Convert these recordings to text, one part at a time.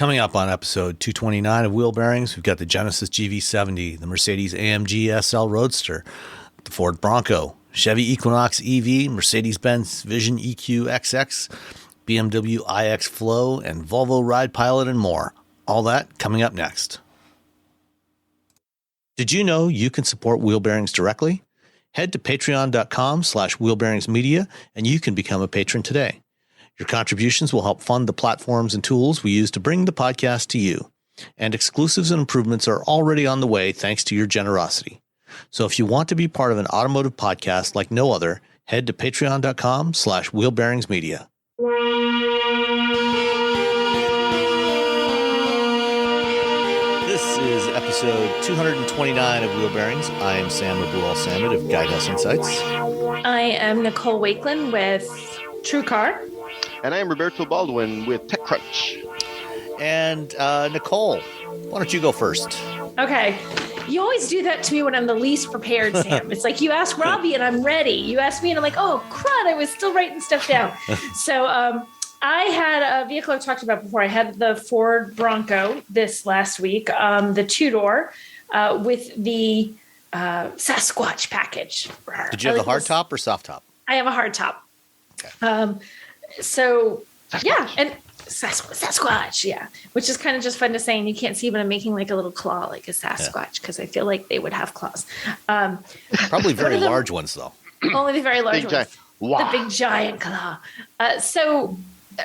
Coming up on episode 229 of Wheel Bearings, we've got the Genesis GV70, the Mercedes-AMG SL Roadster, the Ford Bronco, Chevy Equinox EV, Mercedes-Benz Vision EQXX, BMW iX Flow, and Volvo Ride Pilot, and more. All that coming up next. Did you know you can support Wheel Bearings directly? Head to patreon.com/wheelbearingsmedia and you can become a patron today. Your contributions will help fund the platforms and tools we use to bring the podcast to you. And exclusives and improvements are already on the way thanks to your generosity. So if you want to be part of an automotive podcast like no other, head to patreon.com/wheelbearingsmedia. This is episode 229 of Wheel Bearings. I am Sam Abul-Samad of Guidehouse Insights. I am Nicole Wakelin with TrueCar. And I am Roberto Baldwin with TechCrunch. And Nicole, why don't you go first? Okay. You always do that to me when I'm the least prepared, Sam. It's like you ask Robbie and I'm ready. You ask me and I'm like, oh, crud, I was still writing stuff down. So I had a vehicle I've talked about before. I had the Ford Bronco this last week, the two-door with the Sasquatch package. Did you have the hard top or soft top? I have a hard top. Okay. So, Sasquatch. Yeah, and Sasquatch, yeah, which is kind of just fun to say, and you can't see, but I'm making like a little claw, like a Sasquatch, because I feel like they would have claws. Probably very large ones, though. Only the very large Big ones. wow. The big giant claw. So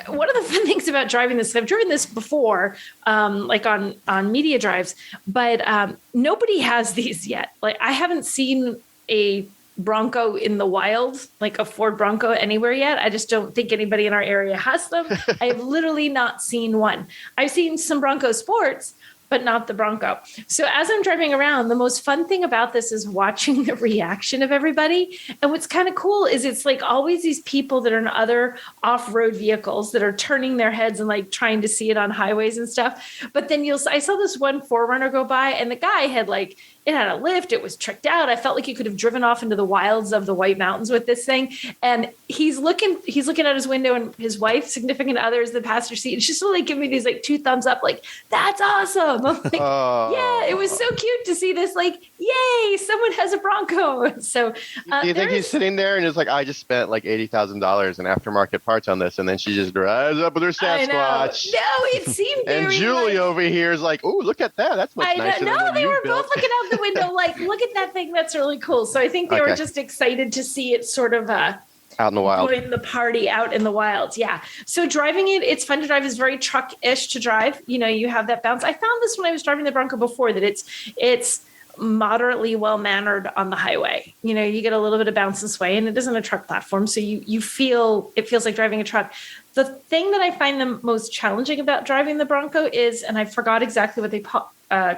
one of the fun things about driving this, I've driven this before, like on media drives, but nobody has these yet. Like I haven't seen a Bronco in the wild, like a Ford Bronco anywhere yet. I just don't think anybody in our area has them. I have literally not seen one. I've seen some Bronco Sports, but not the Bronco. So as I'm driving around, the most fun thing about this is watching the reaction of everybody. And what's kind of cool is it's like always these people that are in other off-road vehicles that are turning their heads and like trying to see it on highways and stuff. But then I saw this one 4Runner go by and the guy had like, it had a lift. It was tricked out. I felt like he could have driven off into the wilds of the White Mountains with this thing. And he's looking out his window and his wife, significant other, is in the passenger seat. And she's still like giving me these like 2 thumbs up, like, that's awesome. I'm like, yeah, it was so cute to see this, like, yay, someone has a Bronco. So do you think he's sitting there and is like, I just spent like $80,000 in aftermarket parts on this. And then she just drives up with her Sasquatch. No, it seemed very And Julie over here is like, oh, look at that. That's much nicer than what they you were built. both looking out the window like, look at that thing. That's really cool. So I think they were just excited to see it sort of out in the wild. join the party out in the wild. Yeah. So driving it, it's fun to drive. It's very truck-ish to drive. You know, you have that bounce. I found this when I was driving the Bronco before that it's moderately well-mannered on the highway. You know, you get a little bit of bounce and sway and it isn't a truck platform. So it feels like driving a truck. The thing that I find the most challenging about driving the Bronco is, and I forgot exactly what they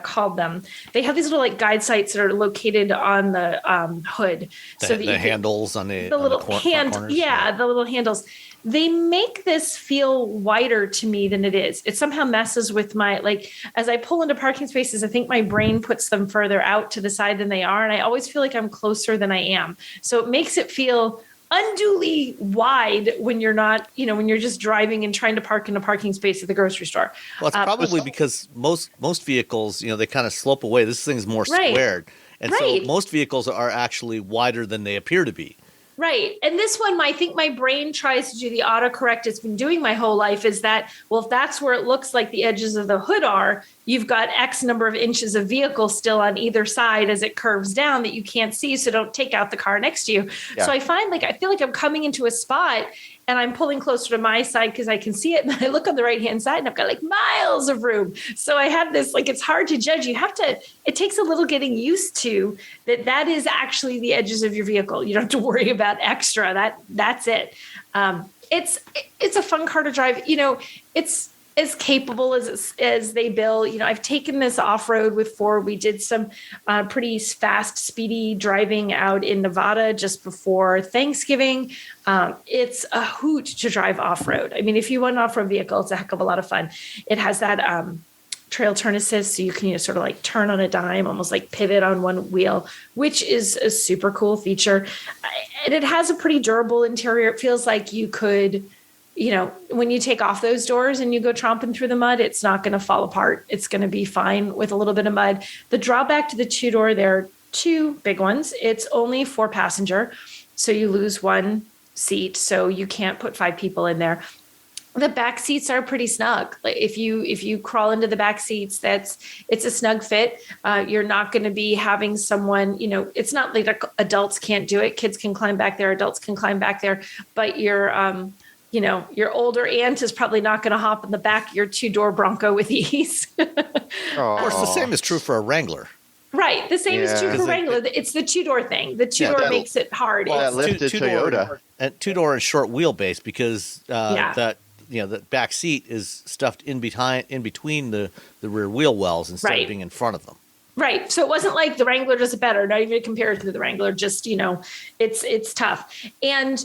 called them. They have these little like guide sites that are located on the hood. The handles on the little front corners. Yeah, the little handles. They make this feel wider to me than it is. It somehow messes with my, like, as I pull into parking spaces, I think my brain puts them further out to the side than they are. And I always feel like I'm closer than I am. So it makes it feel unduly wide when you're not, when you're just driving and trying to park in a parking space at the grocery store. Well, it's probably because most vehicles, they kind of slope away. This thing's more squared. And so most vehicles are actually wider than they appear to be. Right. And this one, I think my brain tries to do the autocorrect it's been doing my whole life is that, well, if that's where it looks like the edges of the hood are, you've got X number of inches of vehicle still on either side as it curves down that you can't see. So don't take out the car next to you. Yeah. So I feel like I'm coming into a spot and I'm pulling closer to my side because I can see it. And then I look on the right-hand side and I've got like miles of room. So I have this, like, it's hard to judge. It takes a little getting used to that is actually the edges of your vehicle. You don't have to worry about extra. That's it. It's a fun car to drive. It's as capable as they build. I've taken this off-road with Ford. We did some pretty fast, speedy driving out in Nevada just before Thanksgiving. It's a hoot to drive off-road. I mean, if you want an off-road vehicle, it's a heck of a lot of fun. It has that trail turn assist, so you can sort of like turn on a dime, almost like pivot on one wheel, which is a super cool feature. And it has a pretty durable interior. It feels like you could when you take off those doors and you go tromping through the mud, it's not going to fall apart. It's going to be fine with a little bit of mud. The drawback to the two-door, there are two big ones. It's only 4-passenger, so you lose one seat, so you can't put 5 people in there. The back seats are pretty snug. Like if you crawl into the back seats, it's a snug fit. You're not going to be having someone, it's not like adults can't do it. Kids can climb back there, adults can climb back there, but your older aunt is probably not going to hop in the back of your 2-door Bronco with ease. Of course, the same is true for a Wrangler. Right. The same is true for Wrangler. It's the 2-door thing. The 2-door makes it hard. Well, that lifted Toyota. And 2-door and short wheelbase because the back seat is stuffed in between the rear wheel wells instead of being in front of them. Right. So it wasn't like the Wrangler does it better, not even compared to the Wrangler, just, it's tough. And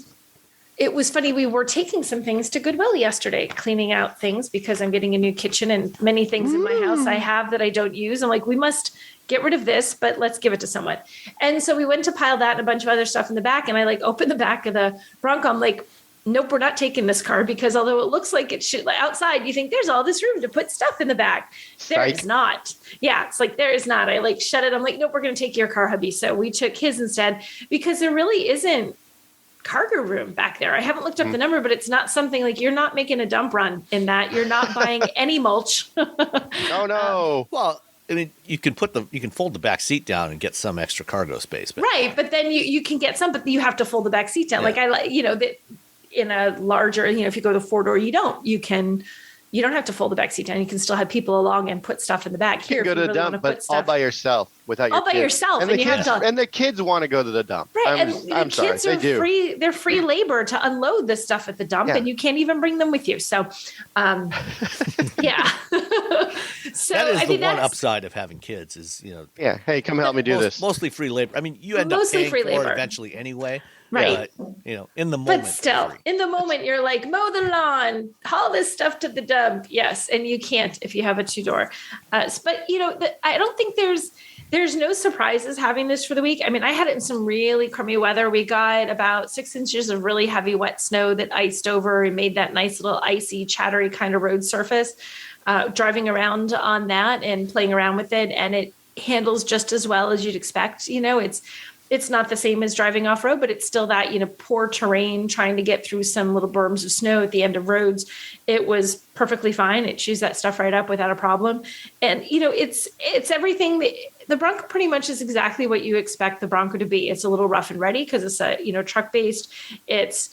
it was funny. We were taking some things to Goodwill yesterday, cleaning out things because I'm getting a new kitchen and many things in my house I have that I don't use. I'm like, we must get rid of this, but let's give it to someone. And so we went to pile that and a bunch of other stuff in the back. And I opened the back of the Bronco. I'm like, nope, we're not taking this car because although it looks like it should, outside, you think there's all this room to put stuff in the back. There is not. Yeah, it's like there is not. I shut it. I'm like, nope, we're going to take your car, hubby. So we took his instead because there really isn't cargo room back there. I haven't looked up the number, but it's not something like you're not making a dump run in that. You're not buying any mulch. Oh no. Well, I mean, you can fold the back seat down and get some extra cargo space. But. Right, but then you can get some, but you have to fold the back seat down. Yeah. In a larger, if you go to 4-door, you don't have to fold the back seat down. You can still have people along and put stuff in the back. Here, you can go to the dump, but all by yourself without your all by kids. yourself, and the kids want to go to the dump. Right, I'm sorry, kids are free. They're free labor to unload the stuff at the dump, and you can't even bring them with you. So, yeah. So that is the one upside of having kids is Yeah, hey, come help me do this. Mostly free labor. I mean, you end up paying for it eventually anyway. Right. But, in the moment. But still, in the moment, you're like, mow the lawn, haul this stuff to the dump. Yes. And you can't if you have a 2-door. But, I don't think there's no surprises having this for the week. I mean, I had it in some really crummy weather. We got about 6 inches of really heavy wet snow that iced over and made that nice little icy, chattery kind of road surface. Driving around on that and playing around with it. And it handles just as well as you'd expect. It's not the same as driving off-road, but it's still that, poor terrain, trying to get through some little berms of snow at the end of roads. It was perfectly fine. It chews that stuff right up without a problem. And, it's everything. The Bronco pretty much is exactly what you expect the Bronco to be. It's a little rough and ready because it's a, truck-based. It's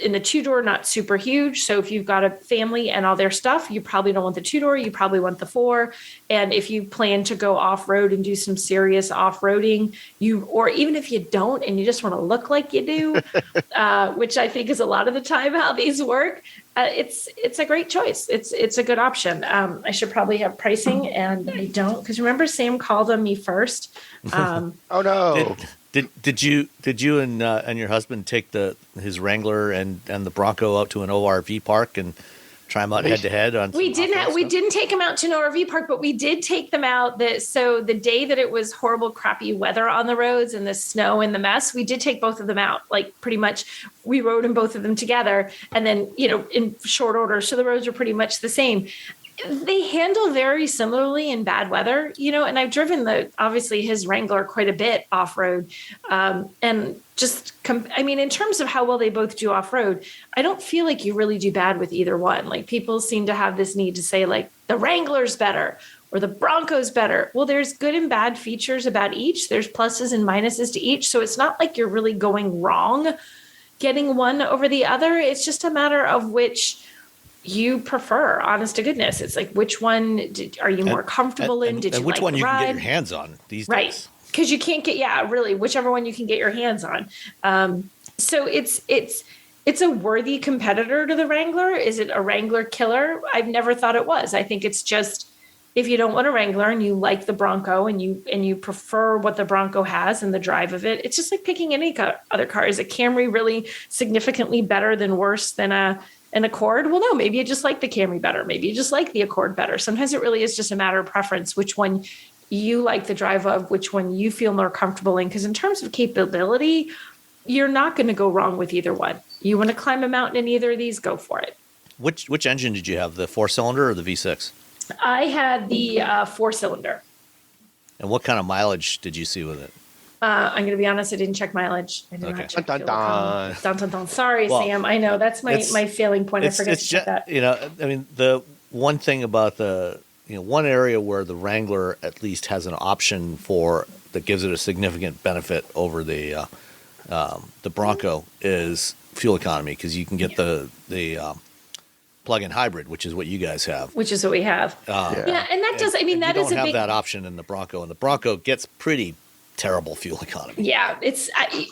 in the 2-door, not super huge. So if you've got a family and all their stuff, you probably don't want the 2-door, you probably want the 4. And if you plan to go off-road and do some serious off-roading, or even if you don't, and you just want to look like you do, which I think is a lot of the time how these work, it's a great choice. It's a good option. I should probably have pricing and I don't, because remember Sam called on me first. Oh no. Did you and your husband take his Wrangler and the Bronco out to an ORV park and try them out head to head on? We didn't take them out to an ORV park, but we did take them out. So the day that it was horrible, crappy weather on the roads and the snow and the mess, we did take both of them out. Like pretty much, we rode in both of them together, and then in short order. So the roads are pretty much the same. They handle very similarly in bad weather, and I've driven obviously his Wrangler quite a bit off-road. And just, in terms of how well they both do off-road, I don't feel like you really do bad with either one. Like people seem to have this need to say like the Wrangler's better or the Bronco's better. Well, there's good and bad features about each. There's pluses and minuses to each. So it's not like you're really going wrong getting one over the other. It's just a matter of which you prefer, honest to goodness. It's like, which one are you more comfortable in? Did you which like one you ride? can get your hands on these days? Right. Because you can't really, whichever one you can get your hands on. So it's a worthy competitor to the Wrangler. Is it a Wrangler killer? I've never thought it was. I think it's just, if you don't want a Wrangler and you like the Bronco and you prefer what the Bronco has and the drive of it, it's just like picking any other car. Is a Camry really significantly better than worse than an Accord? Well, no, maybe you just like the Camry better. Maybe you just like the Accord better. Sometimes it really is just a matter of preference, which one you like the drive of, which one you feel more comfortable in. Because in terms of capability, you're not going to go wrong with either one. You want to climb a mountain in either of these, go for it. Which engine did you have? The 4-cylinder or the V6? I had the 4-cylinder. And what kind of mileage did you see with it? I'm going to be honest, I didn't check mileage. I did Okay. not check Dun, fuel dun, economy. Dun, dun, dun. Sorry, Well, Sam. I know that's my failing point. I forgot to check that. I mean, the one thing about one area where the Wrangler at least has an option that gives it a significant benefit over the Bronco is fuel economy, because you can get the plug-in hybrid, which is what you guys have. Which is what we have. Yeah, and that does. I mean, that is a big. You don't have that option in the Bronco, and the Bronco gets pretty terrible fuel economy. Yeah,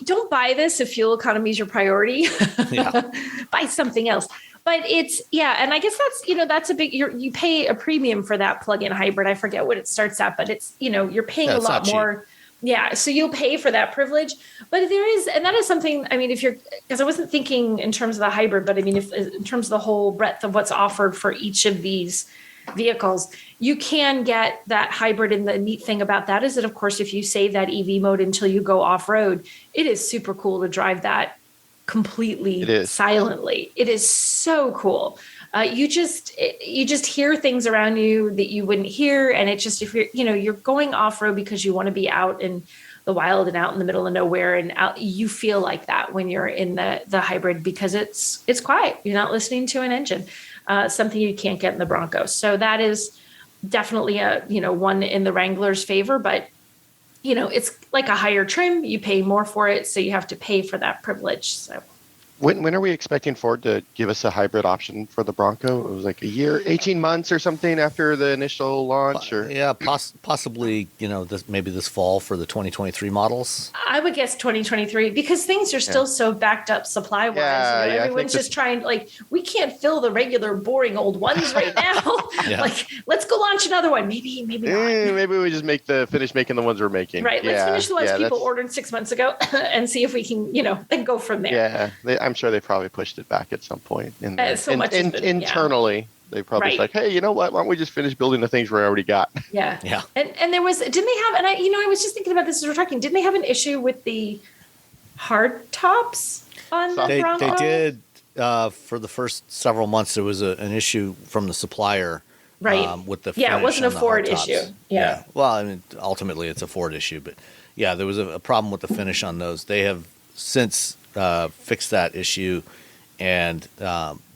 don't buy this if fuel economy is your priority. Yeah. Buy something else. But and I guess that's a big. You pay a premium for that plug-in hybrid. I forget what it starts at, but it's you're paying a lot more. Cheap. Yeah, so you'll pay for that privilege, but that is something. I mean, because I wasn't thinking in terms of the hybrid, but I mean, if in terms of the whole breadth of what's offered for each of these vehicles, you can get that hybrid. And the neat thing about that is that, of course, if you save that EV mode until you go off road, it is super cool to drive that completely silently. It is so cool. You just hear things around you that you wouldn't hear. And it's just, if you're going off road because you want to be out in the wild and out in the middle of nowhere, and out, you feel like that when you're in the hybrid, because it's quiet. You're not listening to an engine, something you can't get in the Bronco. So that is definitely one in the Wrangler's favor, but it's like a higher trim. You pay more for it, so you have to pay for that privilege. So. When are we expecting Ford to give us a hybrid option for the Bronco? It was like a year, 18 months or something after the initial launch? Or yeah, possibly, maybe this fall for the 2023 models. I would guess 2023, because things are still so backed up supply-wise. Everyone's just trying, we can't fill the regular boring old ones right now. Let's go launch another one. Maybe not. Maybe we just finish making the ones we're making. Right, let's finish the ones people ordered 6 months ago and see if we can, then go from there. Yeah, I'm sure they probably pushed it back at some point. Internally, they probably like, hey, you know what? Why don't we just finish building the things we already got? Yeah. Yeah. And there was, didn't they have, and I was just thinking about this as we're talking, didn't they have an issue with the hard tops on the Bronco? They did. For the first several months, there was an issue from the supplier. Right. With the finish, it wasn't a Ford issue. Yeah. Well, I mean, ultimately it's a Ford issue, but yeah, there was a problem with the finish on those. They have since fixed that issue, and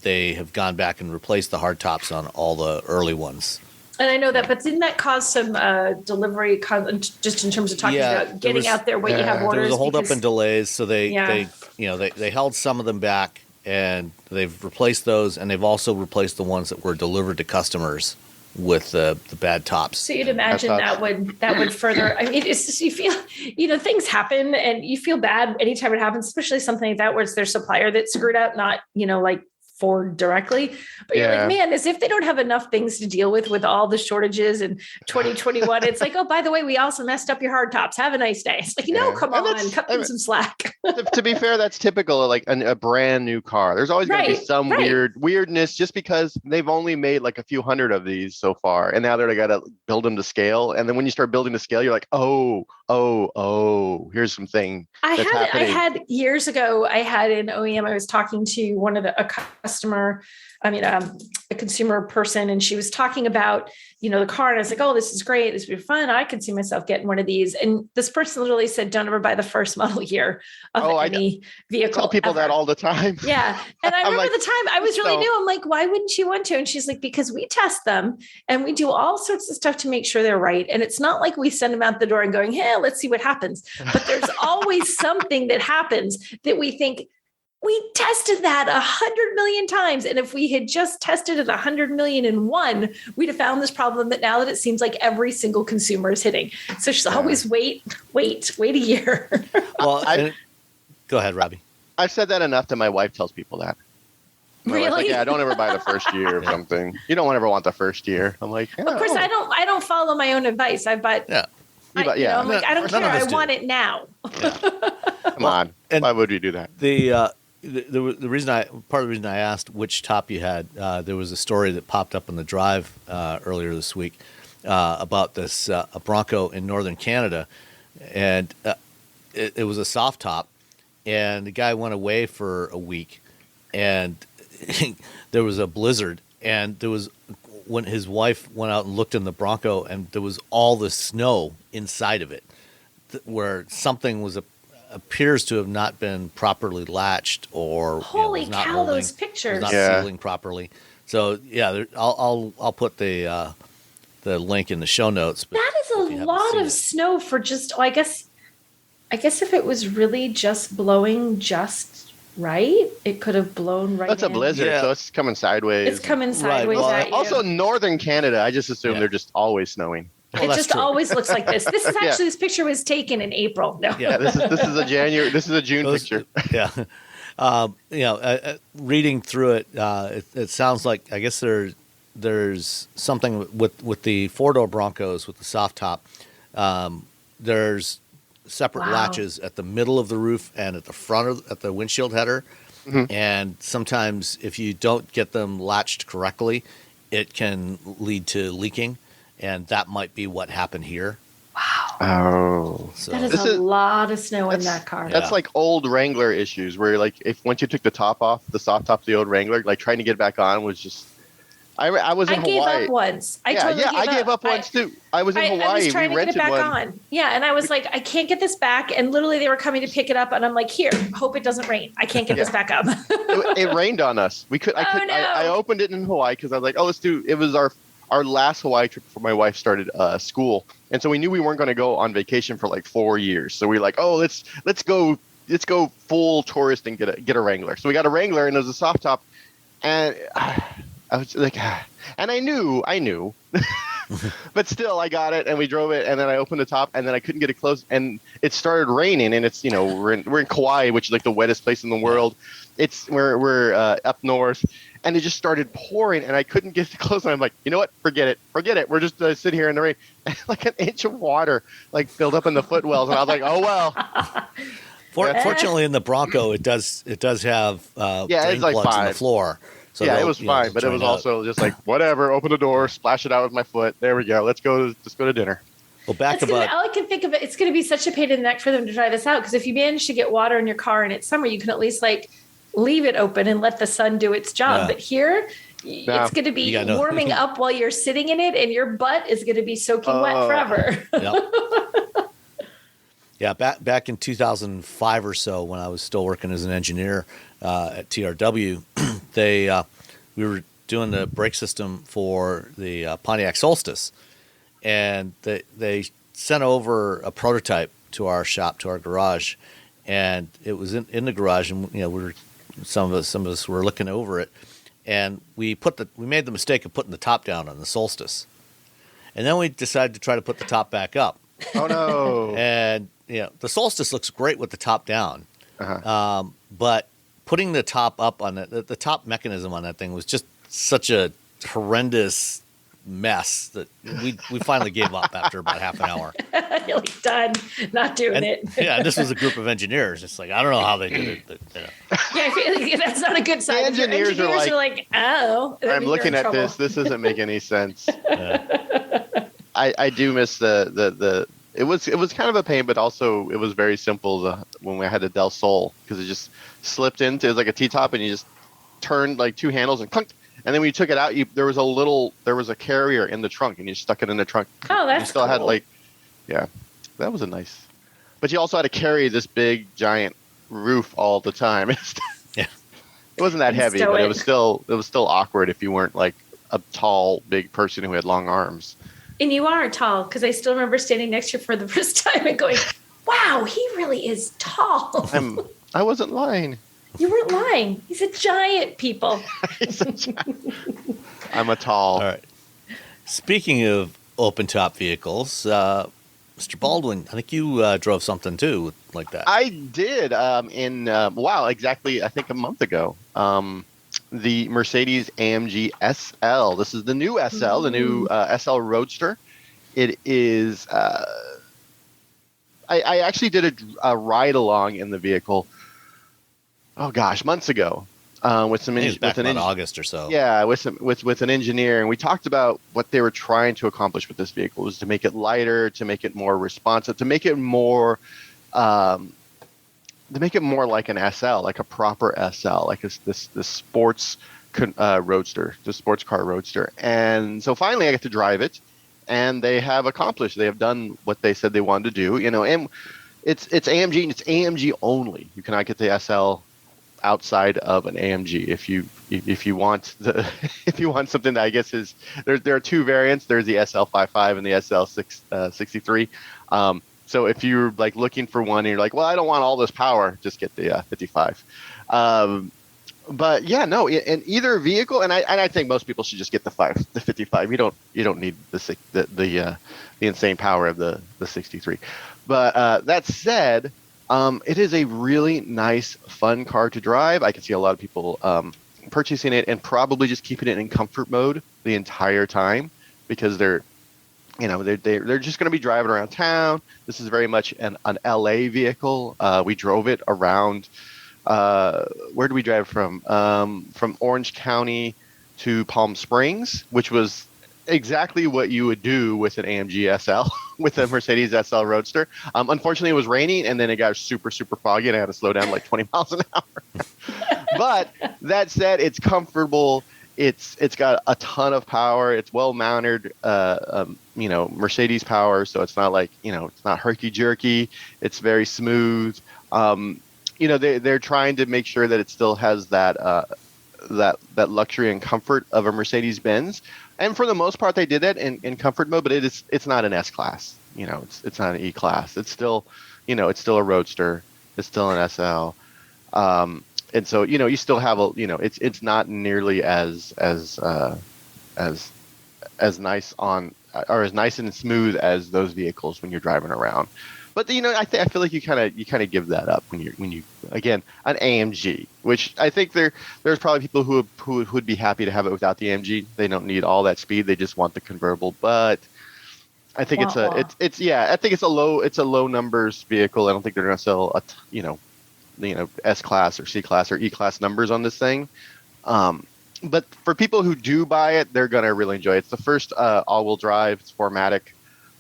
they have gone back and replaced the hard tops on all the early ones. And I know that, but didn't that cause some delivery, just in terms of talking about getting out there when you have orders? There was a holdup and delays, so they held some of them back, and they've replaced those, and they've also replaced the ones that were delivered to customers with the bad tops. So you'd imagine that would further. I mean, it's just, you feel, things happen, and you feel bad anytime it happens, especially something like that where it's their supplier that screwed up, not like Ford directly. But you're like, man, as if they don't have enough things to deal with all the shortages in 2021. It's like, oh, by the way, we also messed up your hard tops. Have a nice day. It's like, come on, cut them some slack. To be fair, that's typical of like a brand new car. There's always going to be some weirdness, just because they've only made like a few hundred of these so far, and now they're got to build them to scale. And then when you start building to scale, you're like, oh, here's something. I had years ago. I had an OEM. I was talking to a customer. A consumer person, and she was talking about, the car. And I was like, oh, this is great. This would be fun. I could see myself getting one of these. And this person literally said, don't ever buy the first model year of any vehicle. I tell people that all the time. Yeah. And I remember the time I was really new. I'm like, why wouldn't you want to? And she's like, because we test them and we do all sorts of stuff to make sure they're right. And it's not like we send them out the door and going, hey, let's see what happens. But there's always something that happens that we think, we tested that 100 million times. And if we had just tested it 100 million and one, we'd have found this problem that now that it seems like every single consumer is hitting. So she's always wait a year. Well, go ahead, Robbie. I've said that enough that my wife tells people that. Really? Like, yeah, don't ever buy the first year or something. You don't ever want the first year. I'm like, of course, I don't follow my own advice. I'm like, I don't care. I want it now. Come on. Why would we do that? Part of the reason I asked which top you had, there was a story that popped up on the drive earlier this week about this a Bronco in northern Canada, and it was a soft top, and the guy went away for a week, and there was a blizzard, and there was when his wife went out and looked in the Bronco, and there was all the snow inside of it, where something appears to have not been properly latched, or holy was not cow, holding, those pictures, was not sealing properly. So yeah, I'll put the link in the show notes. But that is a lot of snow for just. I guess if it was really just blowing just right, it could have blown right. That's a blizzard, so it's coming sideways. It's coming sideways. Well, at you. Also, northern Canada, I just assume they're just always snowing. It just always looks like this. This is actually this picture was taken in April. No. Yeah, this is a January. This is a June picture. Yeah. Reading through it, it sounds like I guess there's something with the 4-door Broncos with the soft top. There's separate latches at the middle of the roof and at the front at the windshield header. Mm-hmm. And sometimes if you don't get them latched correctly, it can lead to leaking. And that might be what happened here. Wow. Oh. So that is a lot of snow in that car. That's like old Wrangler issues where like once you took the top off, the soft top of the old Wrangler, like trying to get it back on was just I was in Hawaii. I gave up once. I gave up once too. I was in Hawaii. I was trying to get it back one. on. Yeah, and I was like, I can't get this back. And literally, they were coming to pick it up, and I'm like, here, hope it doesn't rain. I can't get this back up. it rained on us. I opened it in Hawaii because I was like, let's do. It was our last Hawaii trip before my wife started school, and so we knew we weren't going to go on vacation for like 4 years. So we were like, let's go full tourist and get a Wrangler. So we got a Wrangler, and it was a soft top, and I was like, and I knew, but still I got it and we drove it, and then I opened the top and then I couldn't get it closed, and it started raining, and it's, we're in Kauai, which is like the wettest place in the world. We're up north, and it just started pouring and I couldn't get it closed. And I'm like, you know what? Forget it. We're just sitting here in the rain. And like an inch of water like filled up in the footwells, and I was like, oh well. Fortunately, in the Bronco, it does have drain like plugs in the floor. So it was fine, but it was also just like, whatever, open the door, splash it out with my foot. There we go. Let's go to dinner. Well, all I can think of it's going to be such a pain in the neck for them to try this out, because if you manage to get water in your car and it's summer, you can at least like leave it open and let the sun do its job. Yeah. But here, it's going to be warming up while you're sitting in it, and your butt is going to be soaking wet forever. Yep. Yeah, back in 2005 or so, when I was still working as an engineer at TRW, we were doing the brake system for the Pontiac Solstice, and they sent over a prototype to our shop, to our garage, and it was in the garage, and some of us were looking over it, and we made the mistake of putting the top down on the Solstice, and then we decided to try to put the top back up. Oh no! And the Solstice looks great with the top down, but putting the top up on the top mechanism on that thing was just such a horrendous mess that we finally gave up after about half an hour. You're like, done, not doing it. Yeah, this was a group of engineers. It's like, I don't know how they did it, but yeah, I feel like that's not a good sign. Engineers are like, oh, I'm looking at this. This doesn't make any sense. I do miss the. It was kind of a pain, but also it was very simple when we had the Del Sol, because it just slipped into, it was like a T-top, and you just turned like two handles and clunked. And then when you took it out, there was a carrier in the trunk, and you stuck it in the trunk. Oh, that's you still had that was a nice. But you also had to carry this big giant roof all the time. Yeah, it wasn't that heavy, but it was still awkward if you weren't like a tall, big person who had long arms. And you are tall, because I still remember standing next to you for the first time and going, wow, he really is tall. I wasn't lying. You weren't lying. He's a giant, people. I'm a tall. All right. Speaking of open-top vehicles, Mr. Baldwin, I think you drove something too like that. I did exactly, I think a month ago. The Mercedes-AMG SL. This is the new SL, the new SL Roadster. It is. I actually did a ride along in the vehicle. Oh gosh, months ago, with some back in August or so. Yeah, with an engineer, and we talked about what they were trying to accomplish with this vehicle. It was to make it lighter, to make it more responsive, to make it more. To make it more like an SL, like a proper SL, like this sports Roadster, the sports car Roadster. And so finally I get to drive it, and they have accomplished. They have done what they said they wanted to do, and it's AMG, and it's AMG only. You cannot get the SL outside of an AMG. If you want if you want something that I guess is there are two variants. There's the SL55 and the SL63. So if you're like looking for one and you're like, well, I don't want all this power, just get the 55. But yeah, no, in either vehicle, and I think most people should just get the 55. You don't need the insane power of the 63. But that said, it is a really nice, fun car to drive. I can see a lot of people purchasing it and probably just keeping it in comfort mode the entire time, because they're just going to be driving around town. This is very much an LA vehicle. We drove it around. Where did we drive from? From Orange County to Palm Springs, which was exactly what you would do with an AMG SL, with a Mercedes SL Roadster. Unfortunately, it was raining, and then it got super, super foggy, and I had to slow down like 20 miles an hour. But that said, it's comfortable. It's got a ton of power. It's well mounted, Mercedes power. So it's not like, it's not herky jerky. It's very smooth. They're trying to make sure that it still has that luxury and comfort of a Mercedes-Benz. And for the most part, they did that in comfort mode, but it's not an S-Class. It's not an E-Class. It's still, it's still a Roadster. It's still an SL. And so, you still have it's not nearly as nice or as nice and smooth as those vehicles when you're driving around. But I feel like you kind of give that up when you again, an AMG, which I think there's probably people who would be happy to have it without the AMG. They don't need all that speed. They just want the convertible. But I think it's a low numbers vehicle. I don't think they're going to sell S-Class or C-Class or E-Class numbers on this thing. But for people who do buy it, they're going to really enjoy it. It's the first all-wheel drive. It's 4MATIC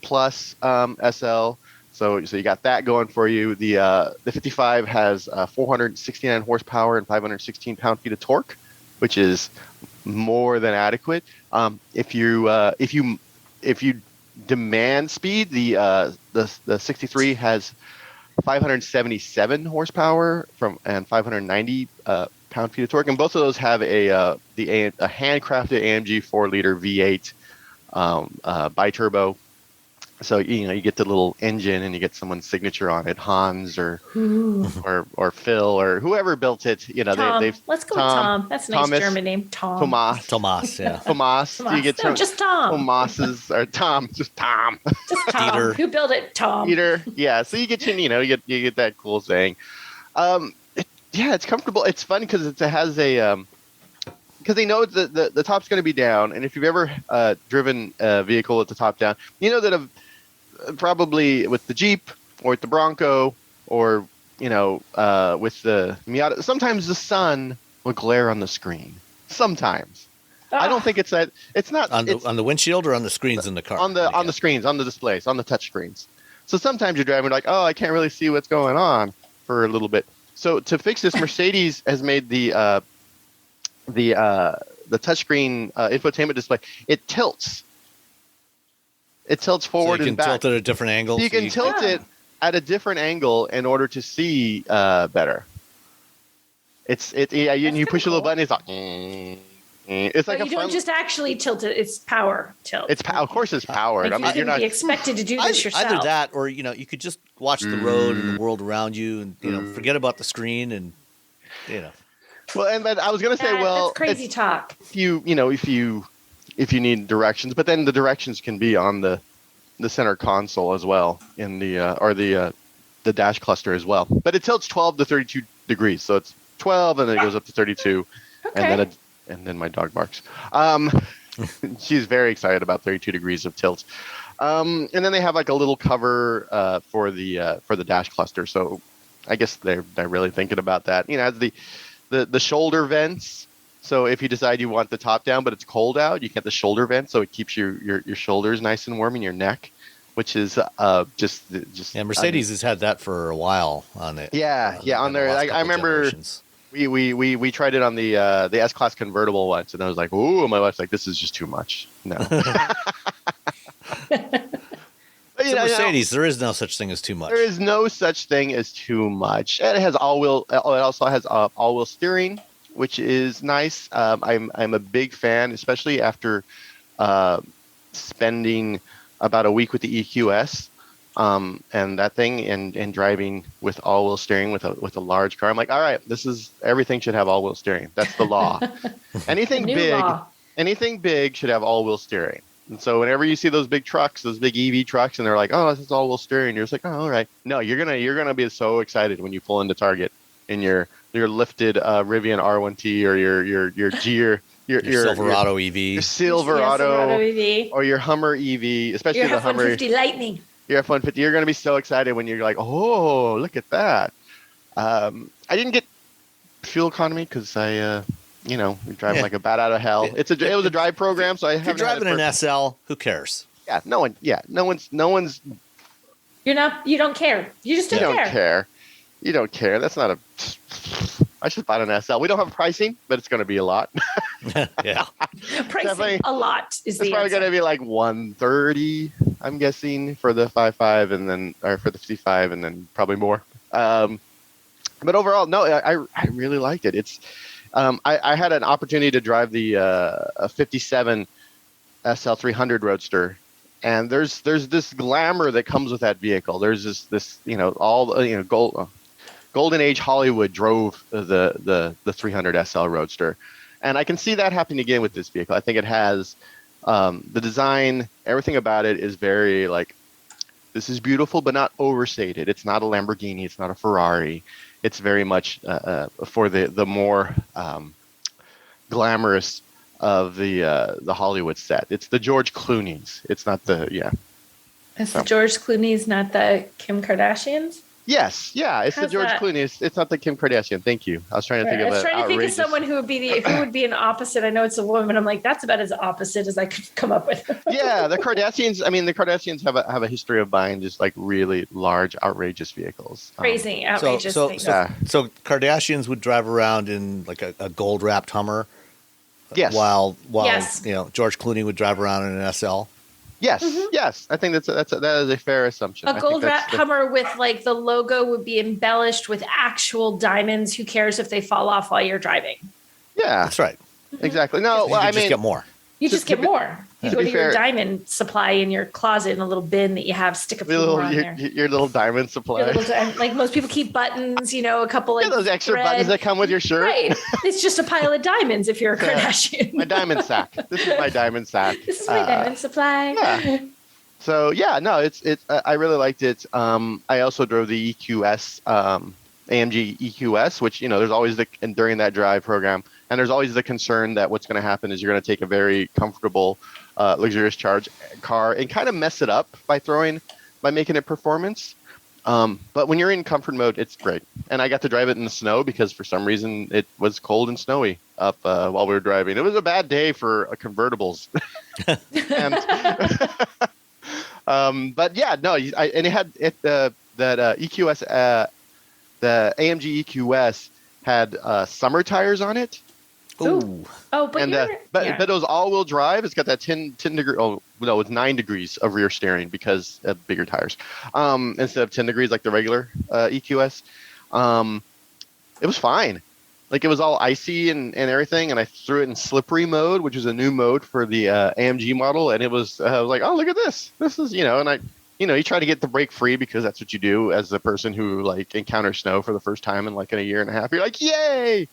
plus SL. So you got that going for you. The 55 has 469 horsepower and 516 pound-feet of torque, which is more than adequate. If you demand speed, the 63 has 577 horsepower and 590 pound-feet of torque, and both of those have a handcrafted AMG 4-liter V8 biturbo. So you get the little engine and you get someone's signature on it, Hans or Phil or whoever built it. Tom. Let's go with Tom. That's a nice German name, Tom. Tomas, yeah. Tomas. You get just Tom. Tomas's or Tom, just Tom. Just Tom. Peter. Who built it? Tom. Peter. Yeah. So you get you get that cool saying. It's comfortable. It's fun because it has a because they know the top's going to be down, and if you've ever driven a vehicle with the top down, you know that probably with the Jeep or with the Bronco or with the Miata, sometimes the sun will glare on the screen. Sometimes. I don't think it's that. It's not on the windshield or on the screens in the car. On the screens, on the displays, on the touch screens. So sometimes you're driving like, oh, I can't really see what's going on for a little bit. So to fix this, Mercedes has made the touchscreen infotainment display. It tilts. It tilts forward and back. So you can tilt it at a different angle. So you can tilt it at a different angle in order to see better. You push a little button. It's like it's like you don't just actually tilt it. It's power tilt. Of course, it's powered. You're not be expected to do this yourself. Either that, or you could just watch the road and the world around you, and forget about the screen, and Well, and I was going to say, that's crazy talk. If you need directions, but then the directions can be on the center console as well in the dash cluster as well. But it tilts 12 to 32 degrees, so it's 12 and then it goes up to 32, and then my dog barks. She's very excited about 32 degrees of tilt. And then they have like a little cover for the dash cluster. So I guess they're really thinking about that. It has the shoulder vents. So if you decide you want the top down, but it's cold out, you can get the shoulder vent, so it keeps your shoulders nice and warm in your neck, which is just. Yeah, Mercedes has had that for a while on it. Yeah, on their. I remember. We tried it on the S-Class convertible once, and I was like, ooh, my wife's like, this is just too much. No. It's a Mercedes. There is no such thing as too much. There is no such thing as too much. And it has all-wheel. It also has all-wheel steering, which is nice. I'm a big fan, especially after spending about a week with the EQS and that thing, and driving with all-wheel steering with a large car. I'm like, all right, everything should have all-wheel steering. That's the law. Anything big should have all-wheel steering. And so whenever you see those big trucks, those big EV trucks, and they're like, "Oh, this is all-wheel steering," you're just like, "Oh, all right." No, you're gonna be so excited when you pull into Target in your lifted Rivian R1T or your Silverado EV, your Silverado EV, or your Hummer EV, especially your the Hummer F-150 Lightning. Your F-150. You're gonna be so excited when you're like, "Oh, look at that." I didn't get fuel economy because you're driving like a bat out of hell. It was a drive program, so I haven't. If you're driving an SL, who cares? Yeah, no one's. You don't care. You just don't care. You don't care. That's not a. I should buy an SL. We don't have pricing, but it's going to be a lot. Yeah, pricing a lot is the. It's probably going to be like $130, I'm guessing, for the 5.5, and then for the 55, and then probably more. But overall, no, I really liked it. It's. I had an opportunity to drive the 57 SL300 Roadster, and there's this glamour that comes with that vehicle. There's this golden age Hollywood drove the 300 SL Roadster, and I can see that happening again with this vehicle. I think it has the design, everything about it is very like, this is beautiful but not overstated. It's not a Lamborghini. It's not a Ferrari. It's very much for the more glamorous of the Hollywood set. It's the George Clooney's. It's not the It's the George Clooney's, not the Kim Kardashians. Yes, yeah, it's the George Clooney. It's not the Kim Kardashian. Thank you. I was trying to think of. I was trying to think of someone who would be an opposite. I know it's a woman, but I'm like, that's about as opposite as I could come up with. Yeah, the Kardashians. I mean, the Kardashians have a history of buying just like really large, outrageous vehicles. Crazy, outrageous things. So Kardashians would drive around in like a gold wrapped Hummer. Yes. While George Clooney would drive around in an SL. Yes, yes, I think that is a fair assumption. A gold wrapped Hummer with like the logo would be embellished with actual diamonds. Who cares if they fall off while you're driving? Yeah, that's right. Exactly. No, well, I mean, just get more. You just get more. You go to your diamond supply in your closet in a little bin that you have. Stick a few more on there. Your little diamond supply. Like most people keep buttons, a couple of those extra buttons that come with your shirt. Right. It's just a pile of diamonds if you're a Kardashian. My diamond sack. This is my diamond sack. This is my diamond supply. Yeah. So yeah, no, it's I really liked it. I also drove the EQS, AMG EQS, which there's always during that drive program. And there's always the concern that what's going to happen is you're going to take a very comfortable, luxurious charge car and kind of mess it up by making it performance. But when you're in comfort mode, it's great. And I got to drive it in the snow because for some reason it was cold and snowy up while we were driving. It was a bad day for convertibles. But yeah, no, and it had that EQS, the AMG EQS had summer tires on it. Ooh. Oh, but it was all-wheel drive. It's got that 10 degree. Oh no, it's 9 degrees of rear steering because of bigger tires. Instead of 10 degrees like the regular EQS. It was fine. Like it was all icy and everything, and I threw it in slippery mode, which is a new mode for the AMG model, and it was I was like, oh, look at this. This is and I. You try to get the brake free because that's what you do as a person who like encounters snow for the first time in like in a year and a half. You're like, yay!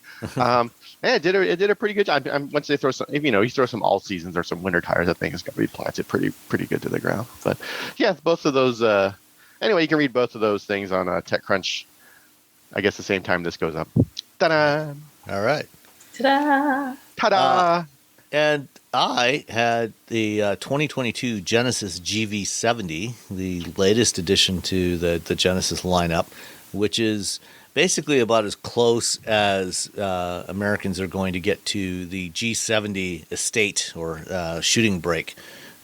It did a pretty good job. Once they throw some, you throw some all seasons or some winter tires, that thing is going to be planted pretty good to the ground. But yeah, both of those. Anyway, you can read both of those things on TechCrunch. I guess the same time this goes up. Ta-da! All right. Ta-da! Ta-da! And I had the 2022 Genesis GV70, the latest addition to the Genesis lineup, which is basically about as close as Americans are going to get to the G70 estate or shooting brake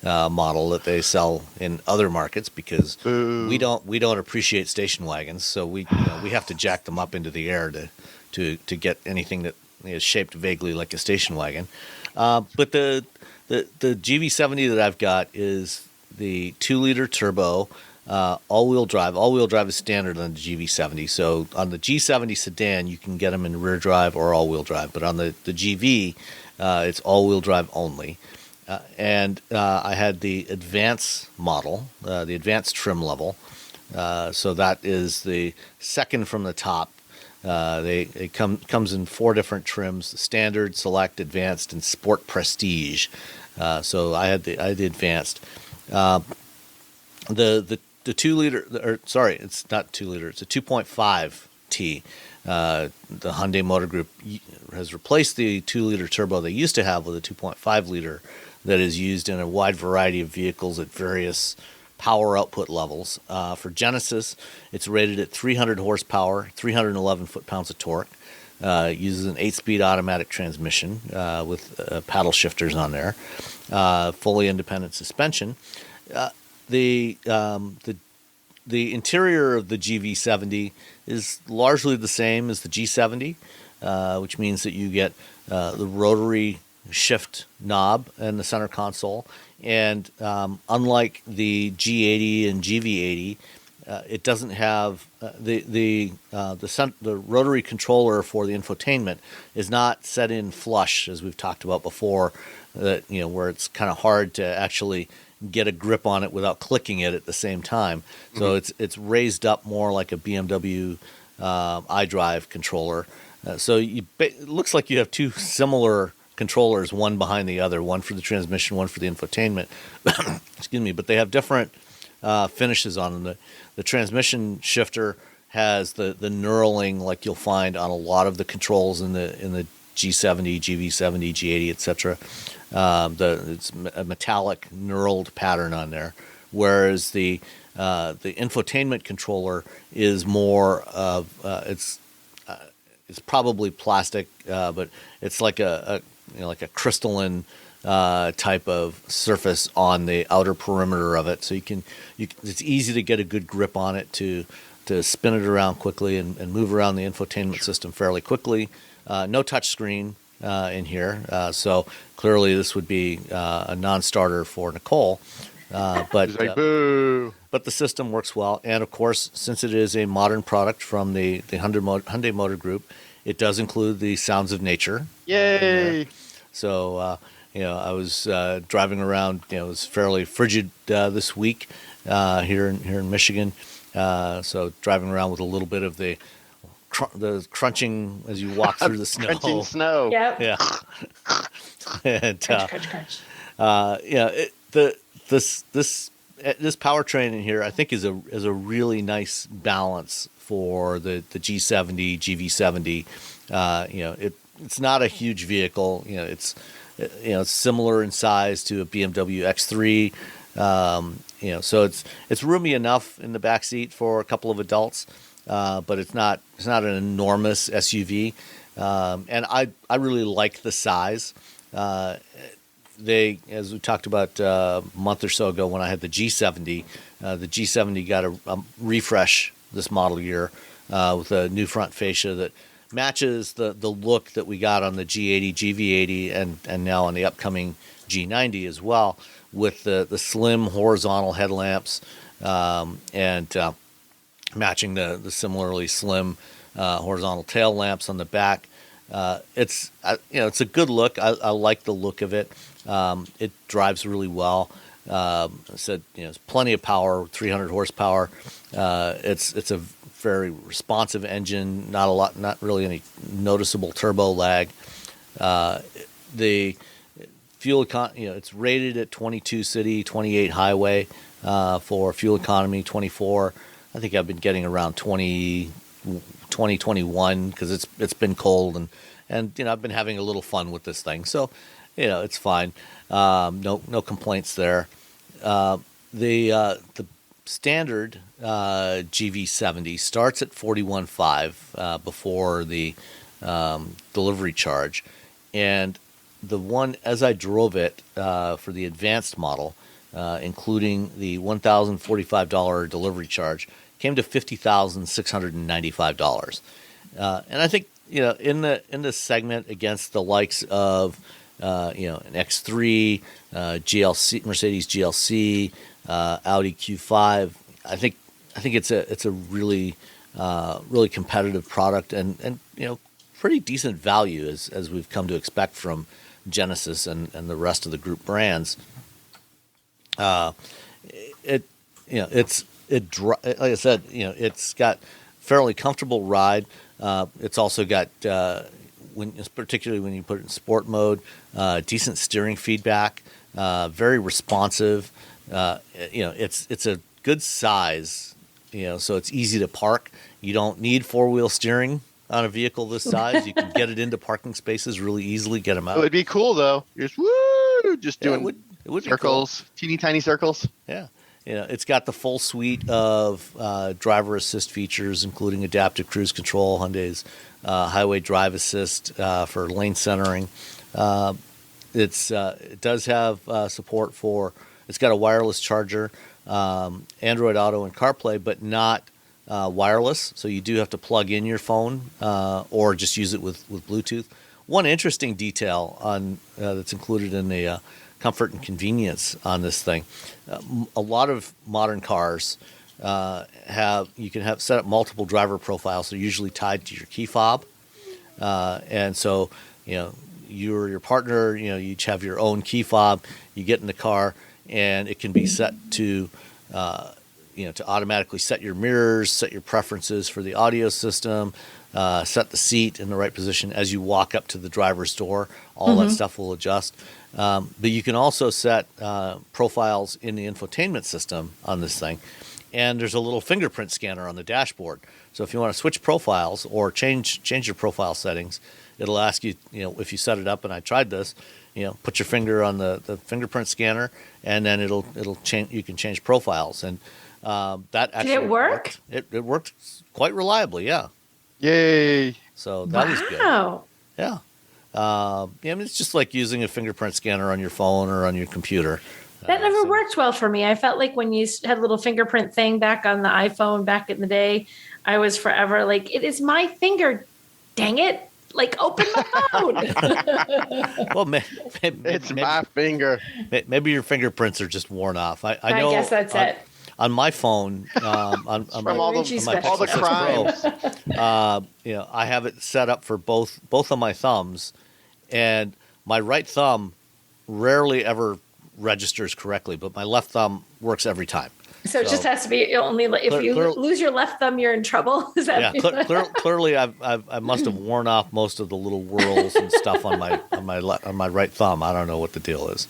model that they sell in other markets because we don't appreciate station wagons, so we have to jack them up into the air to to get anything that is shaped vaguely like a station wagon. But the GV70 that I've got is the 2-liter turbo, all-wheel drive. All-wheel drive is standard on the GV70. So on the G70 sedan, you can get them in rear drive or all-wheel drive. But on the GV, it's all-wheel drive only. And I had the Advance model, the Advanced trim level. So that is the second from the top. It comes in 4 different trims: Standard, Select, Advanced, and Sport Prestige. So I had the Advanced. The 2-liter, or sorry, it's not 2-liter. It's a 2.5 T. The Hyundai Motor Group has replaced the 2-liter turbo they used to have with a 2.5 liter that is used in a wide variety of vehicles at various power output levels. For Genesis, it's rated at 300 horsepower, 311 foot-pounds of torque. Uses an 8-speed automatic transmission with paddle shifters on there. Fully independent suspension. The interior of the GV70 is largely the same as the G70, which means that you get the rotary shift knob in the center console. And unlike the G80 and GV80, it doesn't have the rotary controller for the infotainment is not set in flush, as we've talked about before. That where it's kind of hard to actually get a grip on it without clicking it at the same time. So it's raised up more like a BMW iDrive controller. So it looks like you have 2 similar controllers, one behind the other, one for the transmission, one for the infotainment. Excuse me, but they have different finishes on them. The transmission shifter has the knurling like you'll find on a lot of the controls in the G70, GV70, G80, etc. It's a metallic knurled pattern on there, whereas the infotainment controller is more of it's probably plastic, but it's like a crystalline type of surface on the outer perimeter of it. So it's easy to get a good grip on it to spin it around quickly and move around the infotainment system fairly quickly. No touch screen in here, so clearly this would be a non-starter for Nicole. But the system works well, and of course, since it is a modern product from the Hyundai Motor Group, it does include the sounds of nature. Yay! So I was driving around. It was fairly frigid this week here in Michigan. So driving around with a little bit of the crunching as you walk through the snow. Crunching snow. Yep. Yeah. And Crunch. This powertrain in here, I think, is a really nice balance for the G70, GV70. It's not a huge vehicle. It's similar in size to a BMW X3. So it's roomy enough in the back seat for a couple of adults, but it's not an enormous SUV. And I really like the size. As we talked about a month or so ago when I had the G70, the G70 got a refresh this model year with a new front fascia that matches the look that we got on the G80, GV80, and now on the upcoming G90 as well, with the slim horizontal headlamps and matching the similarly slim horizontal tail lamps on the back. It's a good look. I like the look of it. It drives really well. I said, it's plenty of power, 300 horsepower. It's a very responsive engine. Not really any noticeable turbo lag. The fuel it's rated at 22 city, 28 highway for fuel economy, 24. I think I've been getting around 21 because it's been cold and I've been having a little fun with this thing. So it's fine. No complaints there. The standard GV70 starts at $41,500 before the delivery charge, and the one as I drove it for the advanced model, including the $1,045 delivery charge, came to $50,695. And I think in the segment against the likes of an X3, GLC, Mercedes GLC, Audi Q5. I think it's a really really competitive product and pretty decent value as we've come to expect from Genesis and the rest of the group brands. Like I said, it's got fairly comfortable ride. It's also got particularly when you put it in sport mode, decent steering feedback, very responsive. It's a good size, so it's easy to park. You don't need four-wheel steering on a vehicle this size. You can get it into parking spaces really easily, get them out. It would be cool though. Just doing it would circles, cool. Teeny tiny circles. Yeah. It's got the full suite of driver assist features, including adaptive cruise control, Hyundai's highway drive assist for lane centering. It does have support for. It's got a wireless charger, Android Auto and CarPlay, but not wireless. So you do have to plug in your phone or just use it with Bluetooth. One interesting detail on that's included in the comfort and convenience on this thing. A lot of modern cars you can set up multiple driver profiles. They're usually tied to your key fob, and so you or your partner, you each have your own key fob. You get in the car, and it can be set to to automatically set your mirrors, set your preferences for the audio system, set the seat in the right position as you walk up to the driver's door. All that stuff will adjust. But you can also set profiles in the infotainment system on this thing. And there's a little fingerprint scanner on the dashboard. So if you want to switch profiles or change your profile settings, it'll ask you, if you set it up, and I tried this, put your finger on the fingerprint scanner, and then it'll change. You can change profiles. And that actually did it work? It worked quite reliably, yeah. Yay! So that was good. Wow. Yeah. It's just like using a fingerprint scanner on your phone or on your computer. That never worked well for me. I felt like when you had a little fingerprint thing back on the iPhone back in the day, I was forever like, it is my finger. Dang it. Like, open my phone. Well, it's my finger. Maybe your fingerprints are just worn off. I know. I guess that's it. On my phone, on my all the crimes. Pro, I have it set up for both of my thumbs, and my right thumb rarely ever registers correctly, but my left thumb works every time. So it just has to be only if you lose your left thumb, you're in trouble. Is that? Yeah, clearly, I must have worn off most of the little whorls and stuff on my right thumb. I don't know what the deal is.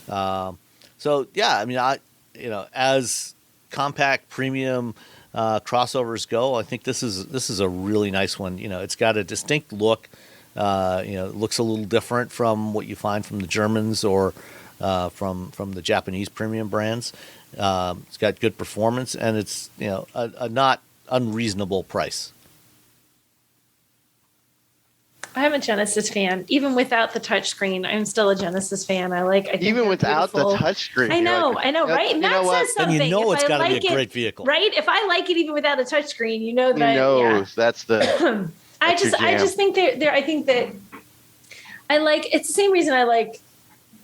So yeah, as compact premium crossovers go, I think this is a really nice one. It's got a distinct look. It looks a little different from what you find from the Germans or from the Japanese premium brands. It's got good performance, and it's a not unreasonable price. I'm a Genesis fan. Even without the touchscreen, I'm still a Genesis fan. I think even without beautiful. the touchscreen. I know, right? And that says something. And it's got to be a great vehicle, right? If I like it even without a touchscreen, that's the. I just think I think that I like. It's the same reason I like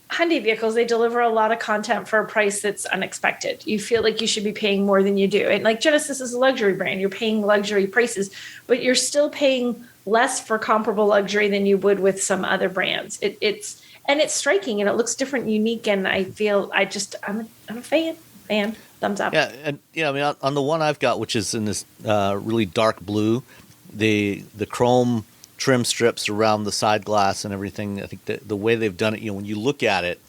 Hyundai vehicles. They deliver a lot of content for a price that's unexpected. You feel like you should be paying more than you do. And like Genesis is a luxury brand. You're paying luxury prices, but you're still paying less for comparable luxury than you would with some other brands. It's striking and it looks different, and unique. And I feel I'm a fan. Thumbs up. Yeah. And on the one I've got, which is in this really dark blue, the chrome trim strips around the side glass and everything. I think the way they've done it, when you look at it,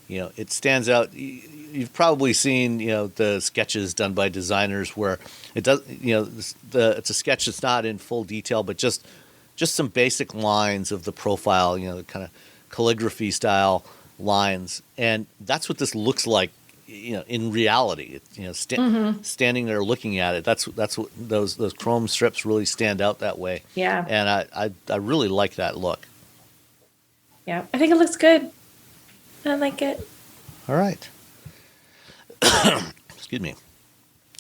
it stands out. You've probably seen, the sketches done by designers where it does, it's a sketch that's not in full detail, but just some basic lines of the profile, kind of calligraphy style lines. And that's what this looks like, in reality. Standing there looking at it, that's what those chrome strips really stand out that way. Yeah. And I really like that look. Yeah, I think it looks good. I like it. All right. Excuse me.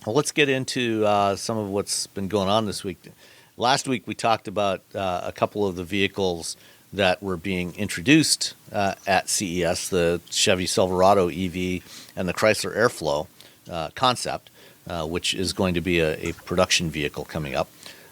Well, let's get into some of what's been going on this week. last week we talked about a couple of the vehicles that were being introduced at CES, the Chevy Silverado EV and the Chrysler Airflow concept, which is going to be a production vehicle coming up.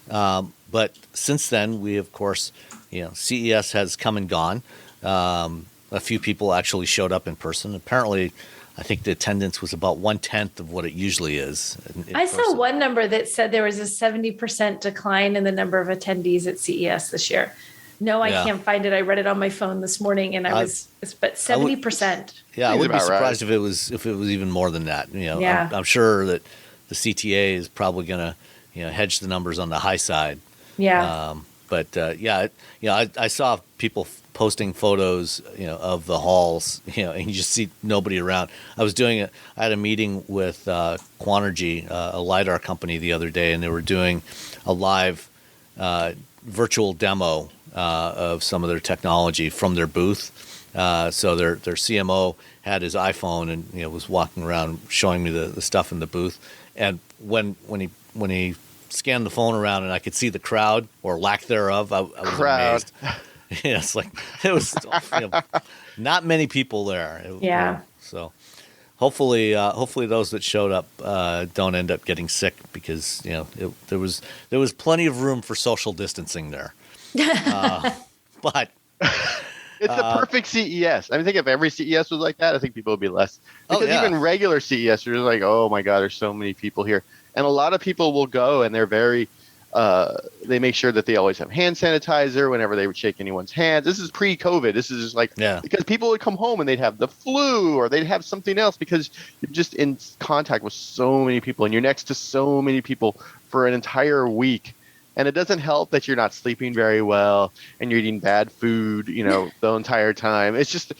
But since then, we, of course, CES has come and gone. A few people actually showed up in person. Apparently, I think the attendance was about 1/10 of what it usually is. I saw one number that said there was a 70% decline in the number of attendees at CES this year. No, I can't find it. I read it on my phone this morning, and but 70%. I wouldn't be surprised if it was even more than that. I'm sure that the CTA is probably going to hedge the numbers on the high side. Yeah. I saw people posting photos, of the halls, and you just see nobody around. I had a meeting with Quanergy, a LiDAR company, the other day, and they were doing a live virtual demo of some of their technology from their booth. So their CMO had his iPhone and was walking around showing me the stuff in the booth. And when he scanned the phone around and I could see the crowd or lack thereof, I was amazed. It's like it was not many people there. So hopefully those that showed up don't end up getting sick, because there was plenty of room for social distancing there. But it's the perfect CES. I think if every CES was like that, I think people would be less. Because even regular CES, you're like, oh my God, there's so many people here. And a lot of people will go and they're very, they make sure that they always have hand sanitizer whenever they would shake anyone's hands. This is pre-COVID. This is just like, because people would come home and they'd have the flu or they'd have something else, because you're just in contact with so many people and you're next to so many people for an entire week. And it doesn't help that you're not sleeping very well and you're eating bad food, the entire time. It just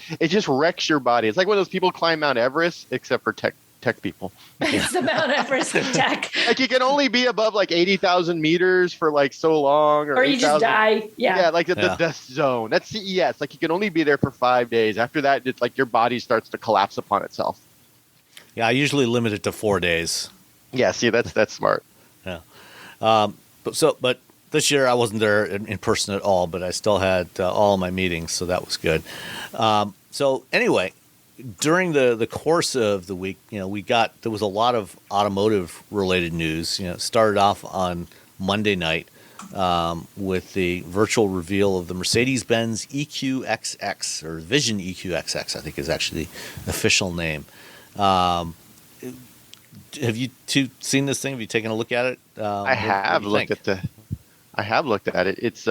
wrecks your body. It's like when those people climb Mount Everest, except for tech people. It's the Mount Everest of tech. Like you can only be above like 80,000 meters for like so long, or you just die. Yeah, like the death zone. That's CES. Like you can only be there for 5 days. After that, it's like your body starts to collapse upon itself. Yeah, I usually limit it to 4 days. Yeah, see, that's smart. Yeah. But this year I wasn't there in person at all, but I still had all of my meetings, so that was good. So anyway, during the course of the week, there was a lot of automotive related news. It started off on Monday night with the virtual reveal of the Mercedes-Benz EQXX, or Vision EQXX, I think is actually the official name. Have you two seen this thing? Have you taken a look at it? I have looked at it. It's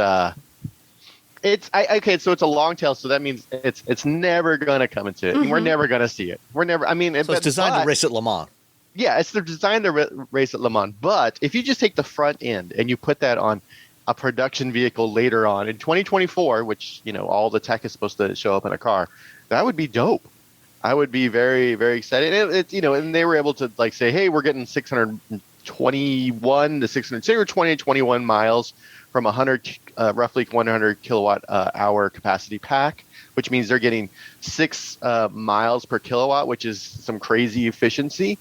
okay. So it's a long tail. So that means it's never gonna come into it. Mm-hmm. We're never gonna see it. We're never. I mean, so it's designed to race at Le Mans. Yeah, it's designed to race at Le Mans. But if you just take the front end and you put that on a production vehicle later on in 2024, which all the tech is supposed to show up in a car, that would be dope. I would be very, very excited. And they were able to say, hey, we're getting 621 to 620 to 21 miles from roughly 100 kilowatt hour capacity pack, which means they're getting 6 miles per kilowatt, which is some crazy efficiency.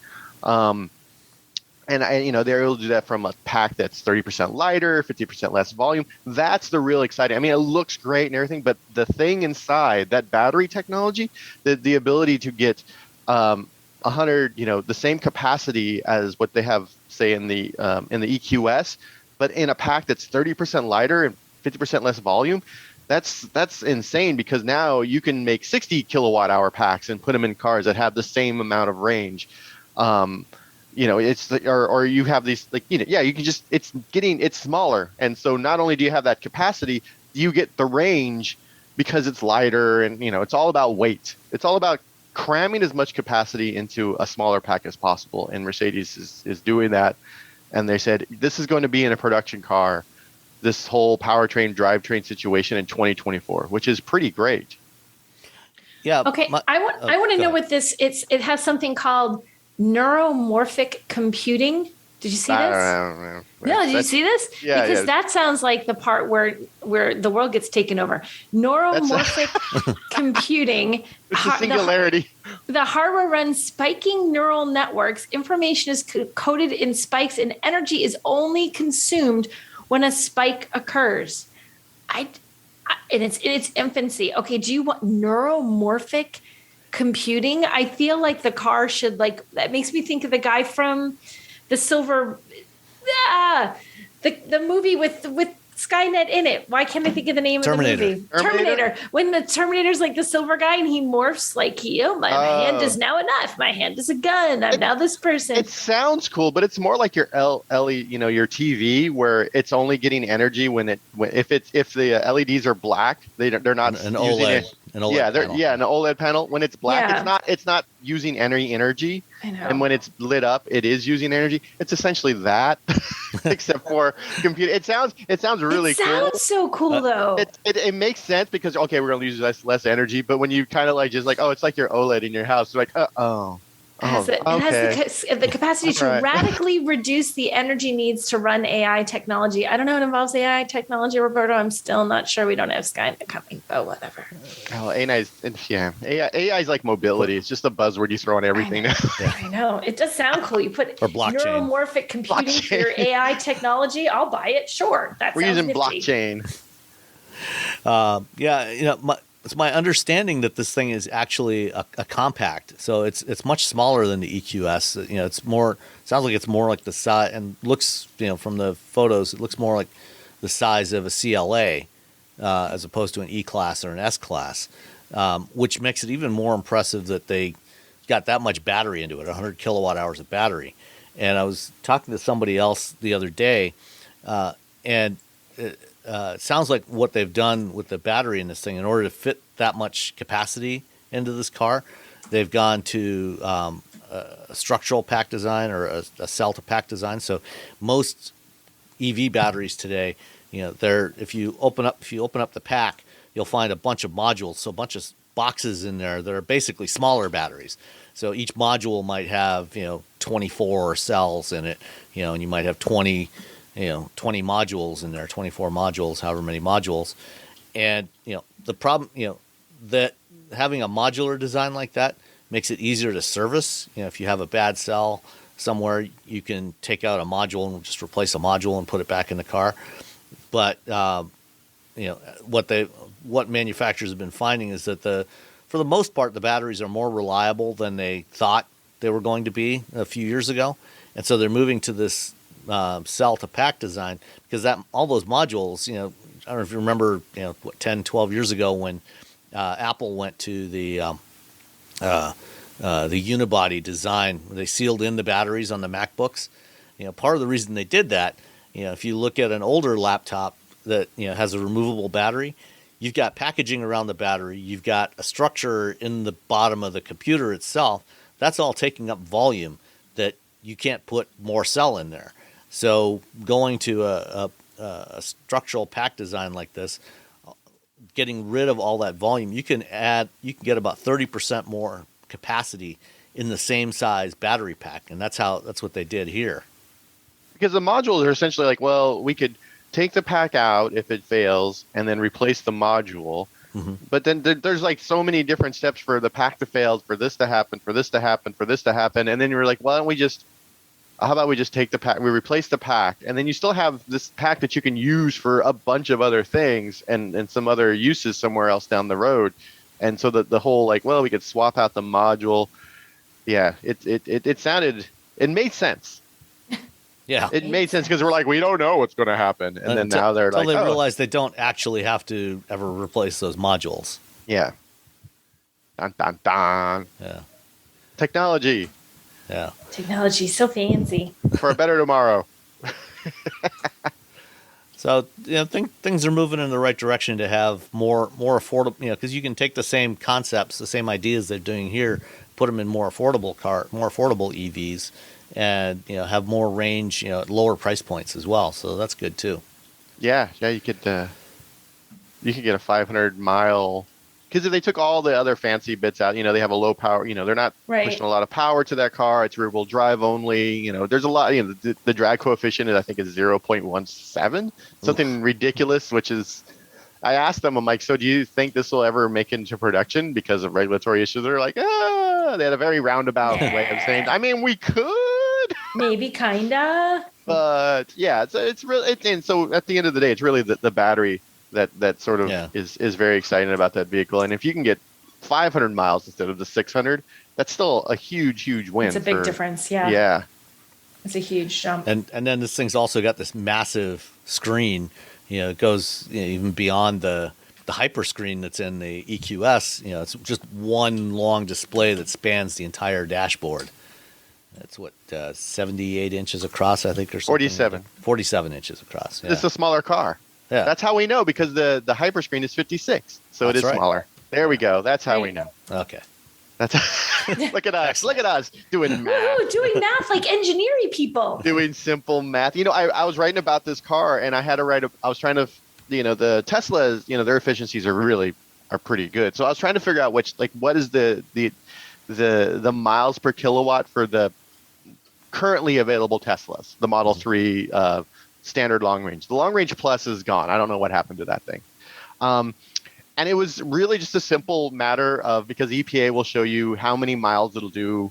And they're able to do that from a pack that's 30% lighter, 50% less volume. That's the real exciting. I mean, it looks great and everything, but the thing inside, that battery technology, the ability to get 100, the same capacity as what they have, say, in the EQS, but in a pack that's 30% lighter and 50% less volume. That's insane, because now you can make 60 kilowatt hour packs and put them in cars that have the same amount of range. Or you have these you can just, it's smaller. And so not only do you have that capacity, you get the range because it's lighter, and it's all about weight. It's all about cramming as much capacity into a smaller pack as possible. And Mercedes is doing that. And they said, this is going to be in a production car, this whole powertrain drivetrain situation in 2024, which is pretty great. Yeah. Okay. I want to know what this, it has something called neuromorphic computing. Did you see this? I don't know. No, did you see this? Yeah. Because that sounds like the part where the world gets taken over. Neuromorphic computing. It's a singularity. The hardware runs spiking neural networks. Information is coded in spikes, and energy is only consumed when a spike occurs. And it's in its infancy. Okay, do you want neuromorphic computing? I feel like the car should that makes me think of the guy from the the movie with Skynet in it. Why can't I think of the name Terminator. of the movie? Terminator. When the Terminator's like the silver guy and he morphs my hand is now a knife. My hand is a gun. I'm now this person. It sounds cool, but it's more like your your TV where it's only getting energy if the LEDs are black, they're not an using OLED. it. An OLED panel. An OLED panel. When it's black, it's not using any energy. I know. And when it's lit up, it is using energy. It's essentially that, except for computer. It sounds really cool. It sounds so cool though. It makes sense because we're going to use less energy. But when you kind of it's like your OLED in your house. You're like, It has the capacity to radically reduce the energy needs to run AI technology. I don't know what involves AI technology, Roberto. I'm still not sure. We don't have Skynet coming, but whatever. Oh, AI is like mobility. It's just a buzzword you throw on everything now. I know. It does sound cool. You put neuromorphic computing for your AI technology. I'll buy it. Sure. We're using nifty. Blockchain. It's my understanding that this thing is actually a compact, so it's much smaller than the EQS. Sounds like it's more like the size, and looks, from the photos, it looks more like the size of a CLA as opposed to an E-Class or an S-Class, which makes it even more impressive that they got that much battery into it, 100 kilowatt hours of battery. And I was talking to somebody else the other day, and it sounds like what they've done with the battery in this thing, in order to fit that much capacity into this car, they've gone to a structural pack design or a cell to pack design. So most EV batteries today, if you open up the pack, you'll find a bunch of modules, so a bunch of boxes in there that are basically smaller batteries. So each module might have 24 cells in it, and you might have 20 modules in there, 24 modules, however many modules. And, the problem, that having a modular design like that makes it easier to service. If you have a bad cell somewhere, you can take out a module and just replace a module and put it back in the car. But, what manufacturers have been finding is that for the most part, the batteries are more reliable than they thought they were going to be a few years ago. And so they're moving to this cell to pack design, because all those modules, I don't know if you remember, 10, 12 years ago when Apple went to the unibody design, they sealed in the batteries on the MacBooks. Part of the reason they did that, if you look at an older laptop that has a removable battery, you've got packaging around the battery, you've got a structure in the bottom of the computer itself. That's all taking up volume that you can't put more cell in there. So going to a structural pack design like this, getting rid of all that volume, you can get about 30% more capacity in the same size battery pack, and that's what they did here. Because the modules are essentially like, well, we could take the pack out if it fails and then replace the module. Mm-hmm. But then there's like so many different steps for the pack to fail, for this to happen, for this to happen, for this to happen. And then you're like, why don't we how about we just take the pack, we replace the pack, and then you still have this pack that you can use for a bunch of other things and some other uses somewhere else down the road. And so the whole we could swap out the module. Yeah, it made sense. Yeah, it made sense because we're like, we don't know what's going to happen. And then now they're like, they realize they don't actually have to ever replace those modules. Yeah. Dun, dun, dun. Yeah. Technology. Yeah. Technology, so fancy. For a better tomorrow. So, things are moving in the right direction to have more affordable, because you can take the same concepts, the same ideas they're doing here, put them in more affordable EVs, and have more range, at lower price points as well. So that's good too. Yeah, you could get a 500-mile, because if they took all the other fancy bits out, they have a low power, they're not pushing a lot of power to that car. It's rear-wheel drive only. There's a lot. The drag coefficient I think is 0.17, something ridiculous. Which is, I asked them, I'm like, so do you think this will ever make it into production because of regulatory issues? They're like, they had a very roundabout way of saying, I mean, we could. Maybe, kinda. But yeah, it's really, and so at the end of the day, it's really the battery that sort of is very exciting about that vehicle. And if you can get 500 miles instead of the 600, that's still a huge win. It's a big difference. Yeah. Yeah. It's a huge jump. And then this thing's also got this massive screen. It goes even beyond the hyper screen that's in the EQS. It's just one long display that spans the entire dashboard. That's 78 inches across, I think, or something. 47. 47 inches across. Yeah. It's a smaller car. Yeah. That's how we know, because the hyper screen is 56, so it is smaller. There we go. That's how we know. Okay. That's look at us. Look at us doing math. Ooh, doing math like engineering people. Doing simple math. I was writing about this car, and I had to write. I was trying to, the Teslas, their efficiencies are pretty good. So I was trying to figure out what is the miles per kilowatt for the currently available Teslas, the Model 3 standard long range. The long range plus is gone. I don't know what happened to that thing. And it was really just a simple matter of, because EPA will show you how many miles it'll do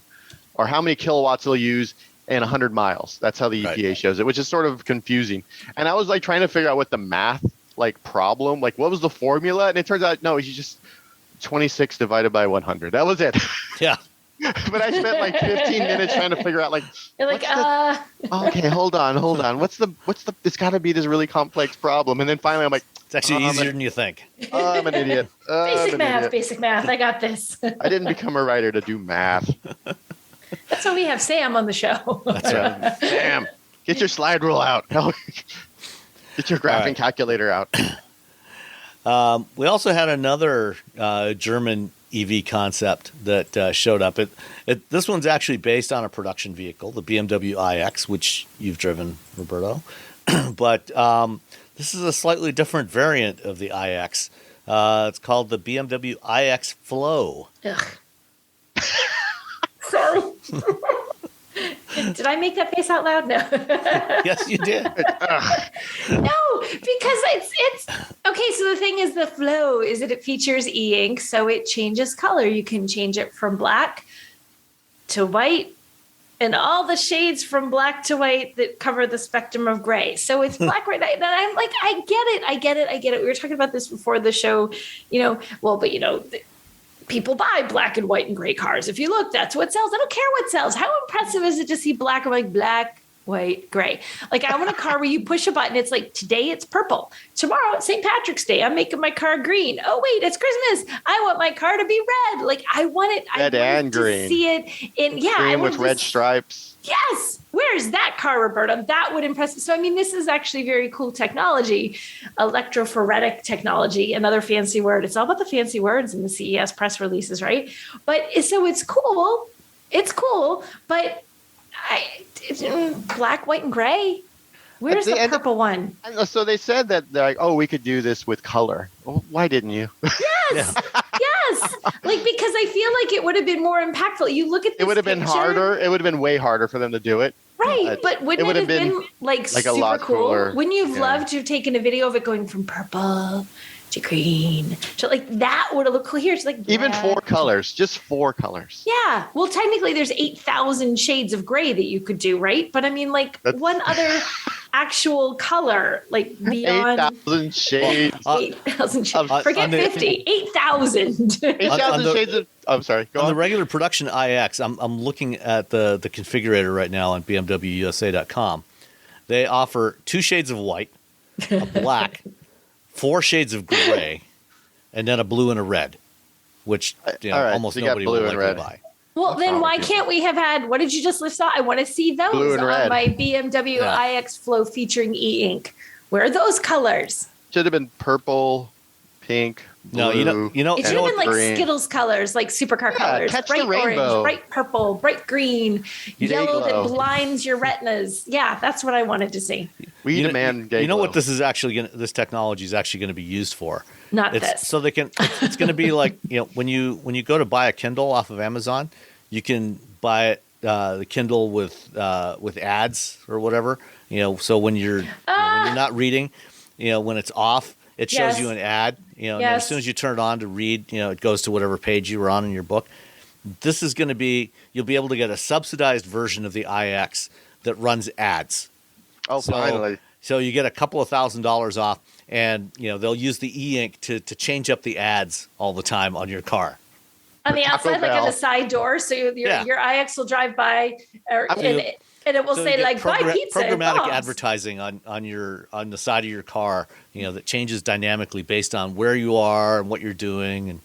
or how many kilowatts it'll use in 100 miles. That's how the EPA shows it, which is sort of confusing. And I was trying to figure out what the math problem, what was the formula? And it turns out, no, you just 26 divided by 100. That was it. Yeah. But I spent 15 minutes trying to figure out You're okay, hold on. What's it's got to be this really complex problem. And then finally I'm like, it's actually easier than you think. I'm an idiot. Basic math. I got this. I didn't become a writer to do math. That's why we have Sam on the show. That's right. Sam, get your slide rule out. Get your graphing calculator out. We also had another German EV concept that showed up. This one's actually based on a production vehicle, the BMW iX, which you've driven, Roberto. But this is a slightly different variant of the iX. It's called the BMW iX Flow. Ugh. Sorry. Did I make that face out loud? No. Yes, you did. No, because it's okay. So the thing is, the Flow is that it features e-ink, so it changes color. You can change it from black to white, and all the shades from black to white that cover the spectrum of gray. So it's black, right? And I'm like, I get it. We were talking about this before the show, people buy black and white and gray cars. If you look, that's what sells. I don't care what sells. How impressive is it to see black and black, white, gray? I want a car where you push a button. It's today it's purple. Tomorrow it's St. Patrick's Day. I'm making my car green. Oh, wait, it's Christmas. I want my car to be red. I want it. Red and green. See it in, green with red stripes. Yes. Where's that car, Roberto? That would impress me. So, this is actually very cool technology, electrophoretic technology, another fancy word. It's all about the fancy words in the CES press releases, right? But so it's cool. It's cool, but it's black, white, and gray. Where's the purple one? So they said that they're we could do this with color. Well, why didn't you? Yes. Yes. Because I feel like it would have been more impactful. You look at this. It would have been harder. It would have been way harder for them to do it. Right. But wouldn't it have been super a lot cool? cooler. Wouldn't you have loved to have taken a video of it going from purple to green to that would have looked cool here? It's even red. 4 colors, just 4 colors. Yeah. Well, technically there's 8,000 shades of gray that you could do, right? But one other actual color, beyond 8,000 shades. 8,000 shades. Forget 50. 8,000. 8,000 shades of. I'm sorry. Go on. The regular production iX, I'm looking at the configurator right now on BMWUSA.com. They offer 2 shades of white, a black, 4 shades of gray, and then a blue and a red, which almost nobody will likely buy. Well, then why can't we have had, what did you just list out? I want to see those on my BMW iX Flow featuring e-ink. Where are those colors? Should have been purple, pink, blue. No, it should have been green. Skittles colors, supercar colors. Catch bright the rainbow. Orange, bright purple, bright green, yellow that blinds your retinas. Yeah, that's what I wanted to see. We demand gay glow. What this technology is actually going to be used for? Not this. So they can. It's going to be when you go to buy a Kindle off of Amazon, you can buy it the Kindle with ads or whatever. So when you're when you're not reading, when it's off, it shows you an ad. And as soon as you turn it on to read, it goes to whatever page you were on in your book. This is going to be, you'll be able to get a subsidized version of the iX that runs ads. Oh, finally. So you get a couple of $1,000s off, and they'll use the e-ink to change up the ads all the time on your car. On the outside, like on the side door, so your IX will drive by, and it will say like buy pizza. Programmatic advertising on the side of your car, that changes dynamically based on where you are and what you're doing. And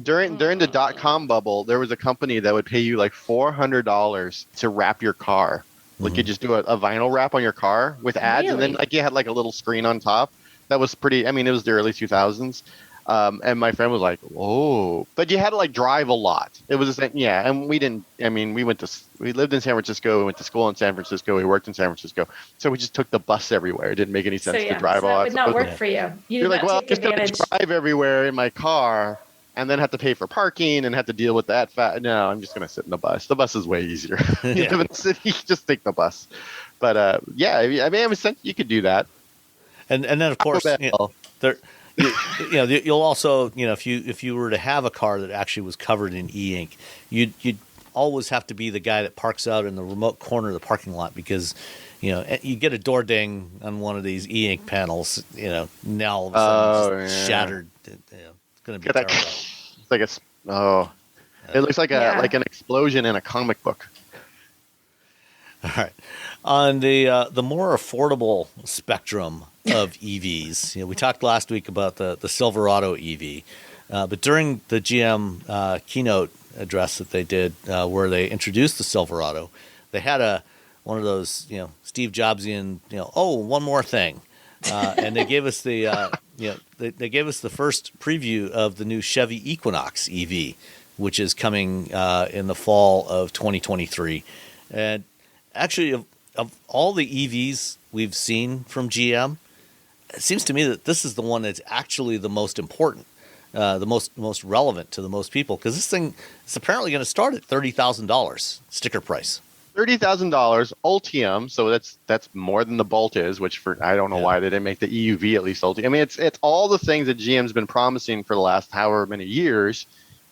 during the .com bubble, there was a company that would pay you like $400 to wrap your car. Like you just do a vinyl wrap on your car with ads, and then like you had like a little screen on top. That was pretty. I mean, it was the early 2000s. And my friend was like, "Whoa!" But you had to like drive a lot. It was and we didn't. I mean, we lived in San Francisco. We went to school in San Francisco. We worked in San Francisco. So we just took the bus everywhere. It didn't make any sense to drive a lot. That would not work for you. You're like, well, I'm just going to drive everywhere in my car, and then have to pay for parking and have to deal with that. No, I'm just going to sit in the bus. The bus is way easier. You live in the city, just take the bus. But I mean, you could do that. And then of course, you'll also, if you were to have a car that actually was covered in e-ink, you'd always have to be the guy that parks out in the remote corner of the parking lot, because you get a door ding on one of these e-ink panels, now all of a sudden it's shattered. It's going to be terrible. It's like it looks like like an explosion in a comic book. All right. On the more affordable spectrum of EVs, we talked last week about the Silverado EV, but during the GM keynote address that they did, where they introduced the Silverado, they had one of those Steve Jobsian one more thing, and they gave us they gave us the first preview of the new Chevy Equinox EV, which is coming in the fall of 2023, and actually of all the EVs we've seen from GM, it seems to me that this is the one that's actually the most important, the most relevant to the most people, because this thing is apparently going to start at $30,000 sticker price. $30,000 Ultium, so that's more than the Bolt is, which I don't know why they didn't make the EUV at least Ultium. I mean, it's all the things that GM's been promising for the last however many years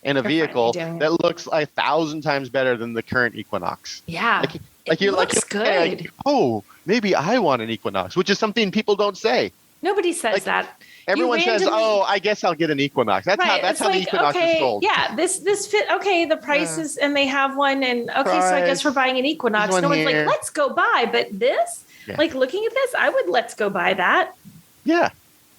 in a vehicle that looks 1,000 times better than the current Equinox. Yeah. Like it looks good. Like, oh, maybe I want an Equinox, which is something people don't say. Nobody says that. Everyone says, "Oh, I guess I'll get an Equinox." That's how the Equinox is sold. Yeah, this fit. Okay, the prices, and they have one, and so I guess we're buying an Equinox. No one's like, "Let's go buy," but this, like looking at this, I would let's go buy that. Yeah,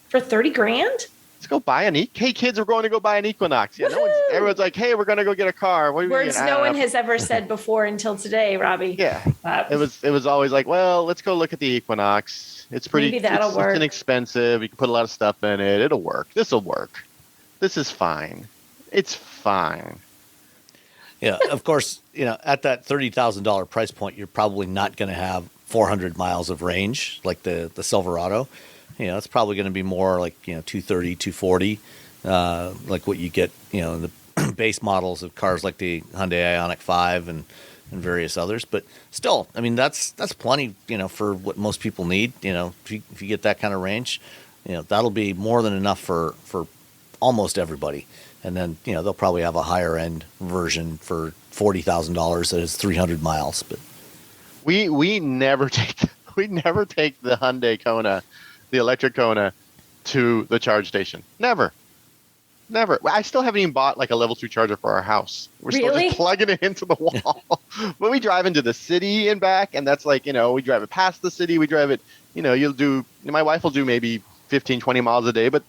for $30,000. Let's go buy an Hey, kids, we're going to go buy an Equinox. Yeah, everyone's like, "Hey, we're going to go get a car." Words no one has ever said before until today, Robbie. Yeah, it was always like, "Well, let's go look at the Equinox. It's pretty. Maybe that'll work. It's inexpensive. You can put a lot of stuff in it. It'll work. This will work. This is fine. It's fine." Yeah, of course, at that $30,000 price point, you're probably not going to have 400 miles of range like the Silverado. It's probably going to be more like 230, 240, like what you get in the base models of cars like the Hyundai Ioniq 5 and various others. But still, I mean, that's plenty, for what most people need. If you get that kind of range, that'll be more than enough for almost everybody. And then they'll probably have a higher end version for $40,000 that is 300 miles. But we never take the Hyundai Kona, the electric Kona, to the charge station. Never. I still haven't even bought like a level 2 charger for our house. We're still just plugging it into the wall. But we drive into the city and back, and that's like, we drive it past the city. We drive it, my wife will do maybe 15, 20 miles a day, but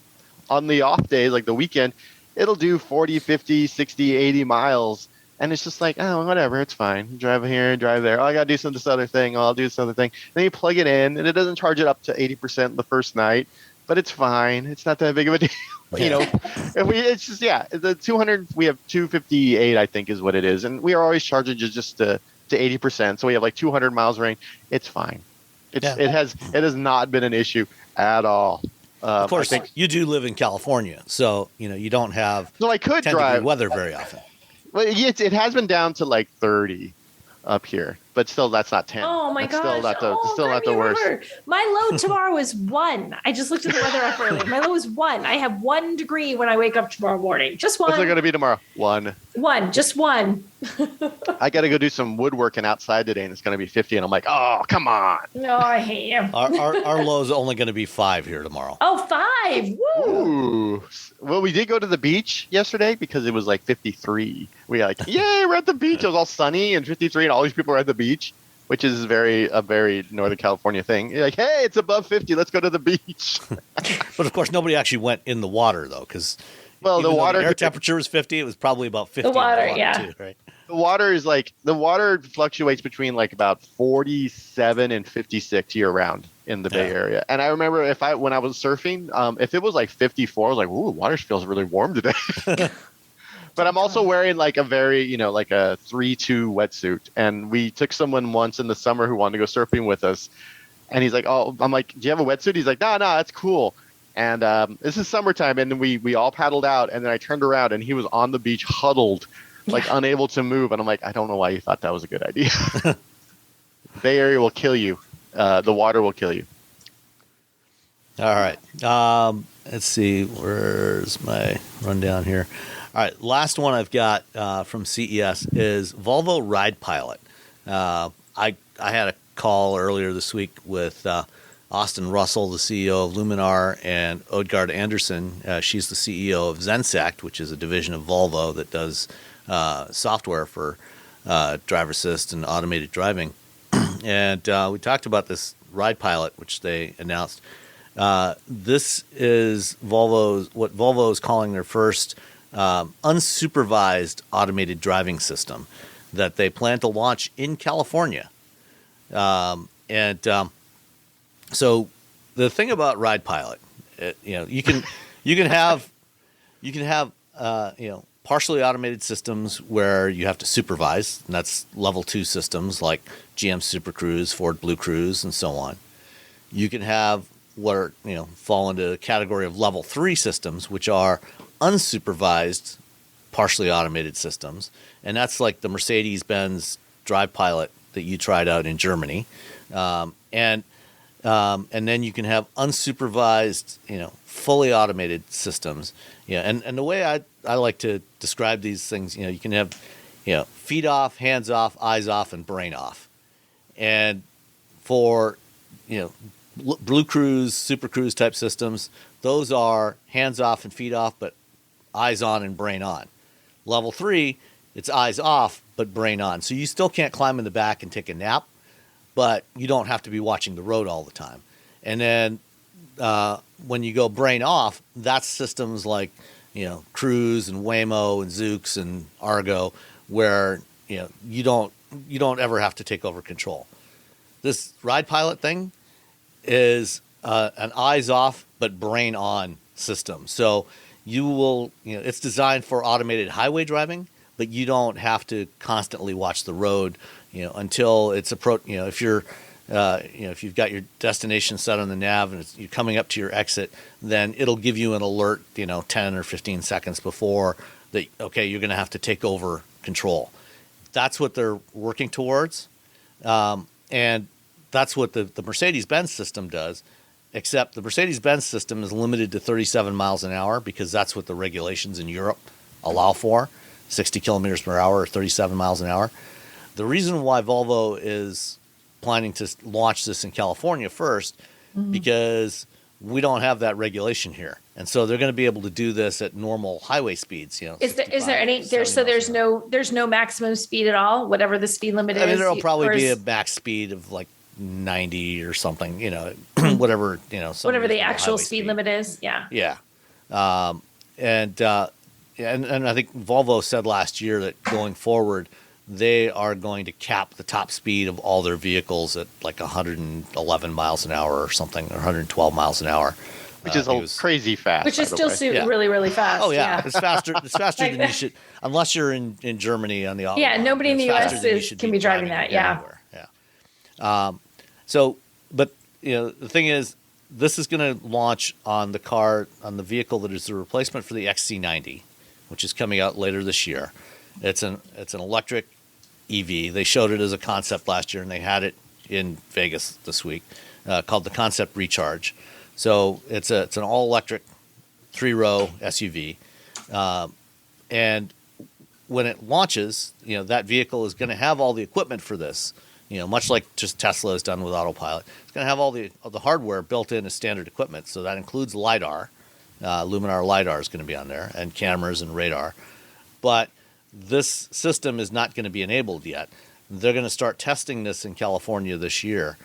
on the off days, like the weekend, it'll do 40, 50, 60, 80 miles. And it's just like, oh, whatever, it's fine. You drive here, drive there. Oh, I got to do this other thing. Oh, I'll do this other thing. Then you plug it in, and it doesn't charge it up to 80% the first night, but it's fine. It's not that big of a deal. It's just, the 200, we have 258, I think is what it is. And we are always charging just to 80%. So we have like 200 miles range. It's fine. It has not been an issue at all. Of course, you do live in California, so, you don't have I could drive weather very often. Well, it has been down to like 30 up here, but still, that's not 10. Oh my that's gosh! Still not the worst. My low tomorrow is 1. I just looked at the weather up earlier. My low is 1. I have 1 degree when I wake up tomorrow morning. Just 1. What's it going to be tomorrow? 1. 1. Just 1. I got to go do some woodworking outside today, and it's going to be 50. And I'm like, oh, come on. No, I hate you. Our low is only going to be 5 here tomorrow. Oh, 5. Woo! Ooh. Well, we did go to the beach yesterday because it was like 53. We like, yay, we're at the beach. It was all sunny and 53, and all these people were at the beach, which is a very Northern California thing. You're like, hey, it's above 50. Let's go to the beach. But of course, nobody actually went in the water though, because the water air temperature was 50. It was probably about 50. The water, too, right? The water fluctuates between like about 47 and 56 year round in the Bay Area. And I remember when I was surfing, if it was like 54, I was like, ooh, water feels really warm today. But I'm also wearing like a very, like a 3-2 wetsuit. And we took someone once in the summer who wanted to go surfing with us. And he's like, oh, I'm like, do you have a wetsuit? He's like, no, that's cool. And this is summertime. And then we all paddled out. And then I turned around and he was on the beach huddled, like unable to move. And I'm like, I don't know why you thought that was a good idea. Bay Area will kill you. The water will kill you. All right. Let's see. Where's my rundown here? All right. Last one I've got from CES is Volvo Ride Pilot. I had a call earlier this week with Austin Russell, the CEO of Luminar, and Odgaard Anderson. She's the CEO of Zenseact, which is a division of Volvo that does software for driver assist and automated driving. And we talked about this Ride Pilot, which they announced. This is what Volvo is calling their first unsupervised automated driving system that they plan to launch in California. So the thing about Ride Pilot, you can have partially automated systems where you have to supervise, and that's level 2 systems like GM Super Cruise, Ford Blue Cruise, and so on. You can have what are, fall into the category of level 3 systems, which are unsupervised, partially automated systems. And that's like the Mercedes-Benz Drive Pilot that you tried out in Germany. And then you can have unsupervised, fully automated systems. And the way I like to describe these things, you can have, feet off, hands off, eyes off, and brain off. And for, Blue Cruise, Super Cruise type systems, those are hands off and feet off, but eyes on and brain on. Level 3, it's eyes off, but brain on. So you still can't climb in the back and take a nap, but you don't have to be watching the road all the time. And then when you go brain off, that's systems like, Cruise and Waymo and Zoox and Argo, where, you don't ever have to take over control. This Ride Pilot thing is an eyes off but brain on system. So you will, it's designed for automated highway driving, but you don't have to constantly watch the road, until it's if you're, if you've got your destination set on the nav and you're coming up to your exit, then it'll give you an alert, 10 or 15 seconds before that, okay, you're going to have to take over control. That's what they're working towards. And that's what the Mercedes-Benz system does, except the Mercedes-Benz system is limited to 37 miles an hour because that's what the regulations in Europe allow for, 60 kilometers per hour or 37 miles an hour. The reason why Volvo is planning to launch this in California first, because we don't have that regulation here. And so they're going to be able to do this at normal highway speeds. Is there any there's no maximum speed at all, whatever the speed limit is? I mean, there'll probably be a max speed of like 90 or something, whatever, whatever the actual speed limit is. Yeah. Yeah. And I think Volvo said last year that going forward, they are going to cap the top speed of all their vehicles at like 111 miles an hour or something, or 112 miles an hour. Which is crazy fast. Which is still really, really fast. Oh, yeah. It's faster than you should, unless you're in Germany on the auto. Yeah, nobody in the U.S. can be driving that. Yeah. Anywhere. Yeah. But the thing is, this is going to launch on the vehicle that is the replacement for the XC90, which is coming out later this year. It's an electric EV. They showed it as a concept last year, and they had it in Vegas this week, called the Concept Recharge. So it's an all-electric 3-row SUV, and when it launches, that vehicle is going to have all the equipment for this. Much like just Tesla has done with autopilot, it's going to have all the hardware built in as standard equipment. So that includes LiDAR. Luminar LiDAR is going to be on there, and cameras and radar. But this system is not going to be enabled yet. They're going to start testing this in California this year,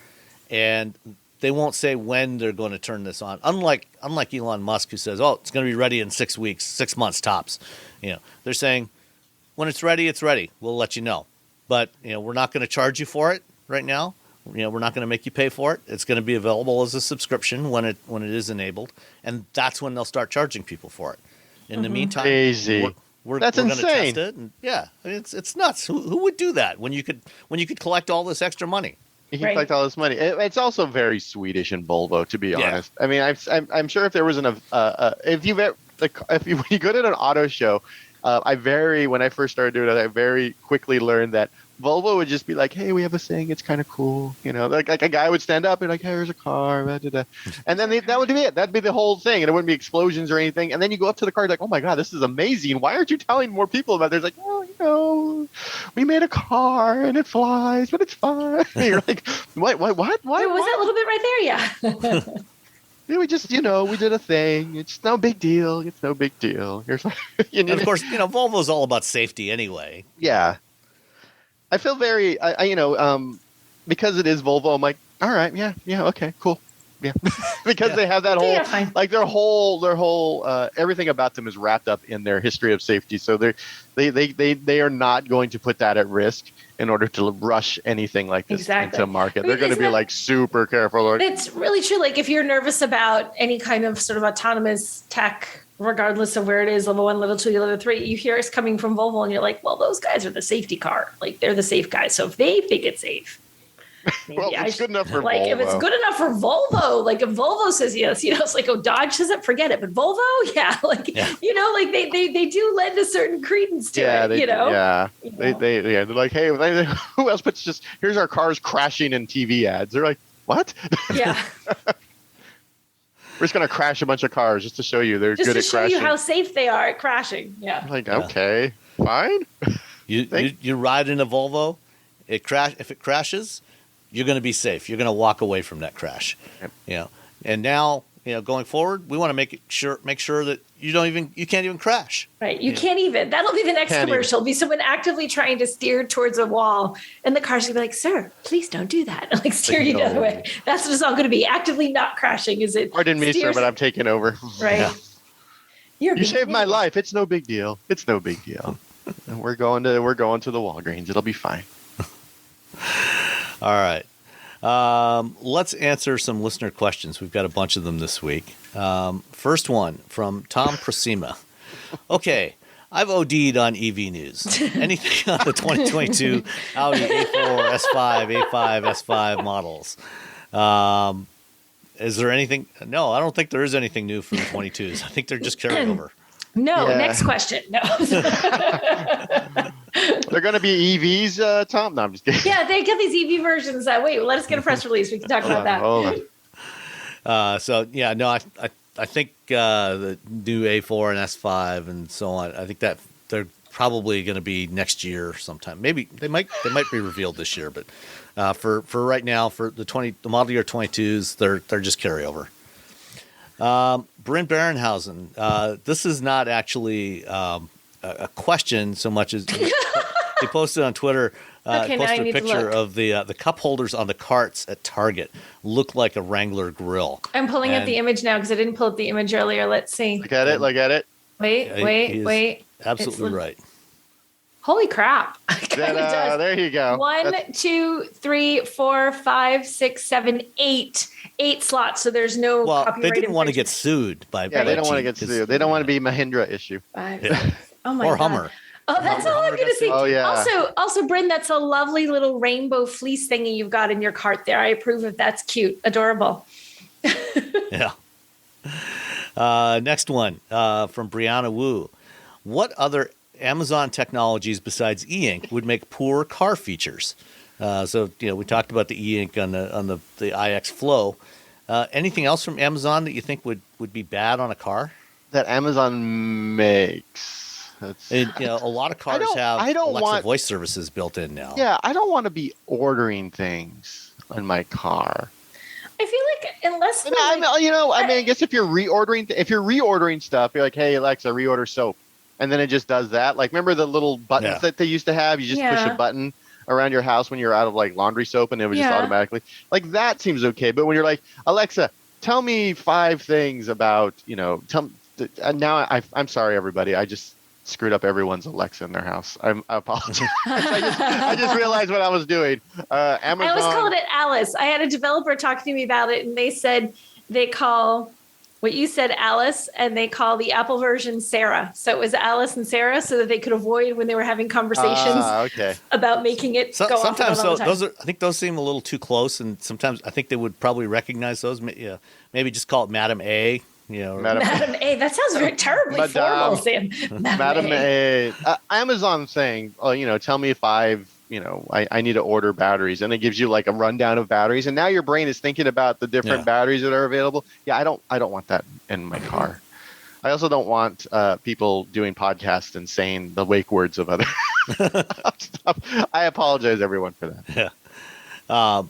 and they won't say when they're going to turn this on. Unlike Elon Musk, who says, "Oh, it's going to be ready in 6 weeks, 6 months tops." They're saying, when it's ready, it's ready. We'll let you know. But, we're not going to charge you for it right now. We're not going to make you pay for it. It's going to be available as a subscription when it is enabled, and that's when they'll start charging people for it. In the meantime, crazy. That's insane. Going to test it. And it's nuts. Who would do that when you could collect all this extra money? You can collect all this money. It's also very Swedish and Volvo, to be honest. I mean, I'm sure if there was when you go to an auto show. When I first started doing it, I very quickly learned that Volvo would just be like, "Hey, we have a thing. It's kind of cool." Like a guy would stand up and like, "Hey, here's a car." Blah, blah, blah. And then that would be it. That'd be the whole thing. And it wouldn't be explosions or anything. And then you go up to the car like, "Oh my God, this is amazing. Why aren't you telling more people about it?" There's like, "Oh, we made a car and it flies, but it's fine." And you're like, What? Why? Was that little bit right there? Yeah. Yeah, we just, we did a thing. It's no big deal. It's no big deal. And of course, Volvo's all about safety anyway. Yeah. I feel very, because it is Volvo, I'm like, all right, yeah, okay, cool. Yeah. Because they have that whole, like their whole, everything about them is wrapped up in their history of safety. So they are not going to put that at risk in order to rush anything like this into market. They're going to be like super careful. It's really true. Like if you're nervous about any kind of sort of autonomous tech, regardless of where it is, level 1, level 2, level 3, you hear it's coming from Volvo and you're like, well, those guys are the safety car. Like they're the safe guys. So if they think it's safe, well, it's good enough for Volvo. If it's good enough for Volvo, like if Volvo says yes, it's like, oh, Dodge says it, forget it. But Volvo, they do lend a certain credence to it. They're like, hey, who else puts just here's our cars crashing in TV ads? They're like, what? Yeah. We're just gonna crash a bunch of cars just to show you they're good at crashing. Just to show you how safe they are at crashing. Yeah. Like, okay, fine. You ride in a Volvo, if it crashes, you're going to be safe. You're going to walk away from that crash. Yep. And now, going forward, we want to make sure that you can't even crash. Right. You can't even. That'll be the next commercial. Be someone actively trying to steer towards a wall, and the car's going to be like, "Sir, please don't do that." And steer you the other way. That's what it's all going to be. Actively not crashing. Is it? Pardon me, sir, but I'm taking over. Right. Yeah. You saved my life. It's no big deal. It's no big deal. We're going to the Walgreens. It'll be fine. All right. Let's answer some listener questions. We've got a bunch of them this week. First one from Tom Prosima. Okay, I've OD'd on EV news. Anything on the 2022 Audi A4, S5, A5, S5 models? Is there anything? No, I don't think there is anything new for the 22s. I think they're just carrying over. No, next question. No. They're going to be EVs, Tom? No, I'm just kidding. Yeah, they get these EV versions. Wait, let us get a press release. We can talk about that. Hold on. I think the new A4 and S5 and so on, I think that they're probably going to be next year sometime. Maybe they might be revealed this year, but for right now, for the model year 22s, they're just carryover. Brent Barenhausen, this is not actually a question so much as he posted on Twitter. Posted a picture of the cup holders on the carts at Target. Look like a Wrangler grill. I'm pulling up the image now because I didn't pull up the image earlier. Let's see. Look at it. Wait. Absolutely right. Holy crap. There you go. 1, 2, 3, 4, 5, 6, 7, 8. 8 slots, so there's no copyright. They didn't want to get sued by they don't want to get sued. They don't want to be Mahindra issue. 5. Yeah. Oh my or God. Hummer. Oh, that's all I'm going to say. Oh, yeah. Also, Bryn, that's a lovely little rainbow fleece thingy you've got in your cart there. I approve of that's cute. Adorable. Yeah. Next one from Brianna Wu. What other Amazon technologies besides e-ink would make poor car features. So we talked about the e-ink on the iX Flow. Anything else from Amazon that you think would be bad on a car? That Amazon makes. A lot of cars have Alexa voice services built in now. Yeah, I don't want to be ordering things in my car. I feel like unless I guess if you're reordering stuff, you're like, hey Alexa, reorder soap, and then it just does that. Like, remember the little buttons that they used to have? You just push a button around your house when you're out of like laundry soap, and it would just automatically, like, that seems okay. But when you're like, Alexa, tell me 5 things about now I'm sorry everybody, I just screwed up everyone's Alexa in their house. I apologize. I just realized what I was doing. Amazon. I always called it Alice. I had a developer talk to me about it, and they said they call what you said Alice, and they call the Apple version Sarah. So it was Alice and Sarah, so that they could avoid when they were having conversations about making it go sometimes off. Sometimes I think those seem a little too close, and sometimes I think they would probably recognize those. Maybe just call it Madam A. Madam A. That sounds very terribly formal, Sam. Madam A. Amazon saying, tell me if I need to order batteries, and it gives you like a rundown of batteries, and now your brain is thinking about the different batteries that are available. Yeah, I don't want that in my car. I also don't want people doing podcasts and saying the wake words of other stuff. I apologize, everyone, for that. Yeah.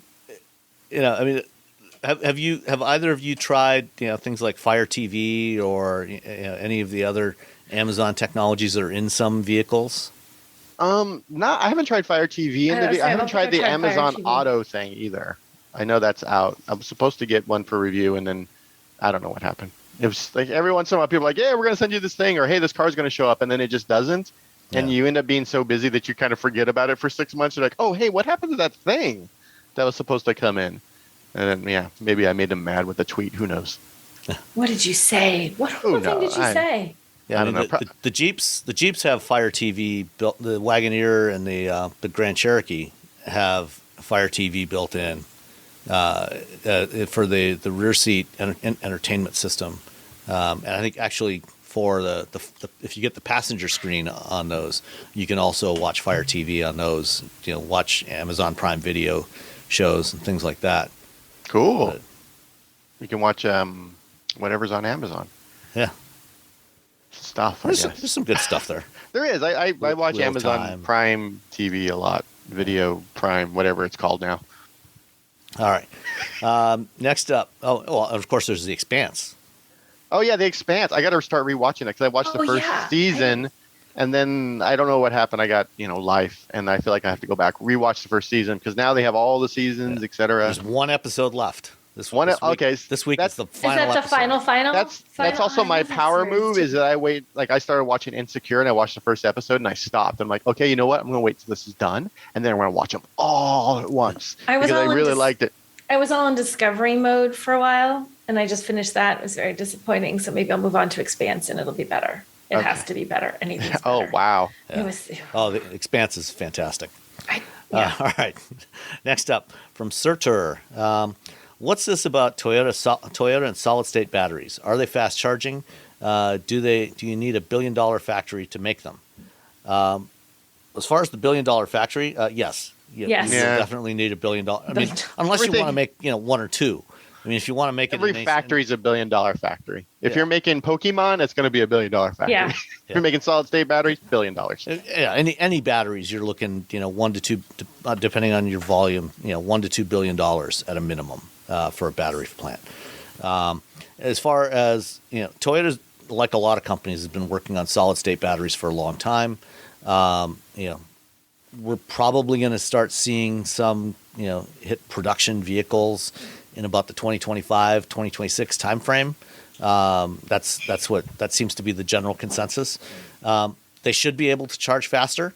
Have either of you tried things like Fire TV or any of the other Amazon technologies that are in some vehicles? I haven't tried Fire TV, and I haven't tried the Amazon Auto thing either. I know that's out. I was supposed to get one for review, and then I don't know what happened. It was like every once in a while people are like, yeah, we're going to send you this thing, or hey, this car's going to show up, and then it just doesn't. And you end up being so busy that you kind of forget about it for 6 months. You're like, oh, hey, what happened to that thing that was supposed to come in? And then, maybe I made them mad with a tweet. Who knows? What did you say? What thing did you say? Yeah, I don't know. The Jeeps have Fire TV built. The Wagoneer and the Grand Cherokee have Fire TV built in for the rear seat entertainment system. And I think actually for the if you get the passenger screen on those, you can also watch Fire TV on those. Watch Amazon Prime Video shows and things like that. Cool. You can watch whatever's on Amazon. Yeah. Stuff. There's some good stuff there. There is. I watch Amazon Prime TV a lot. Video Prime, whatever it's called now. All right. Next up. Of course, there's The Expanse. Oh, yeah, The Expanse. I got to start rewatching it because I watched the first season, and then I don't know what happened. I got, life, and I feel like I have to go back, rewatch the first season because now they have all the seasons, etc. There's one episode left. This week is the final episode. Is that the final? That's also my power move is that I wait, like I started watching Insecure and I watched the first episode and I stopped. I'm like, okay, you know what? I'm going to wait till this is done and then I'm going to watch them all at once because I really liked it. I was all in discovery mode for a while and I just finished that. It was very disappointing. So maybe I'll move on to Expanse and it'll be better. It has to be better. Anything's better. Oh, wow. Yeah. The Expanse is fantastic. All right. Next up from Surtur. What's this about Toyota and solid-state batteries? Are they fast charging? Do you need $1 billion factory to make them? As far as the $1 billion factory, yes. You definitely need $1 billion. I mean, unless you want to make one or two. I mean, if you want to make every factory is $1 billion factory. If you're making Pokemon, it's going to be $1 billion factory. Yeah. If you're making solid-state batteries, $1 billion. Yeah, any batteries, you're looking 1 to 2, depending on your volume, $1 to $2 billion at a minimum. For a battery plant. As far as, Toyota's, like a lot of companies, has been working on solid-state batteries for a long time. We're probably going to start seeing some, hit production vehicles in about the 2025, 2026 timeframe. That seems to be the general consensus. They should be able to charge faster.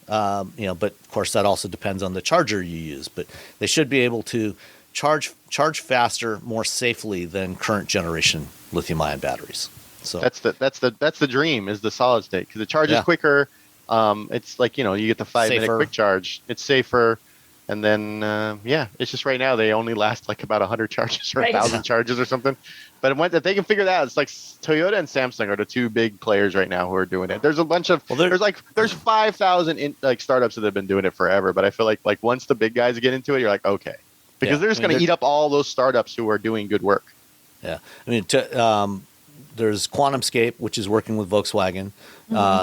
But of course that also depends on the charger you use. But they should be able to charge faster, more safely than current generation lithium-ion batteries. So that's the dream is the solid state because it charges quicker. It's like you get the 5-minute quick charge. It's safer. And then, it's just right now they only last like about 100 charges or 1,000 charges or something. But if they can figure that out, it's like Toyota and Samsung are the two big players right now who are doing it. There's a bunch of there's 5,000 startups that have been doing it forever. But I feel like once the big guys get into it, you're like, okay, because they're just going to eat up all those startups who are doing good work. Yeah, I mean, there's QuantumScape, which is working with Volkswagen,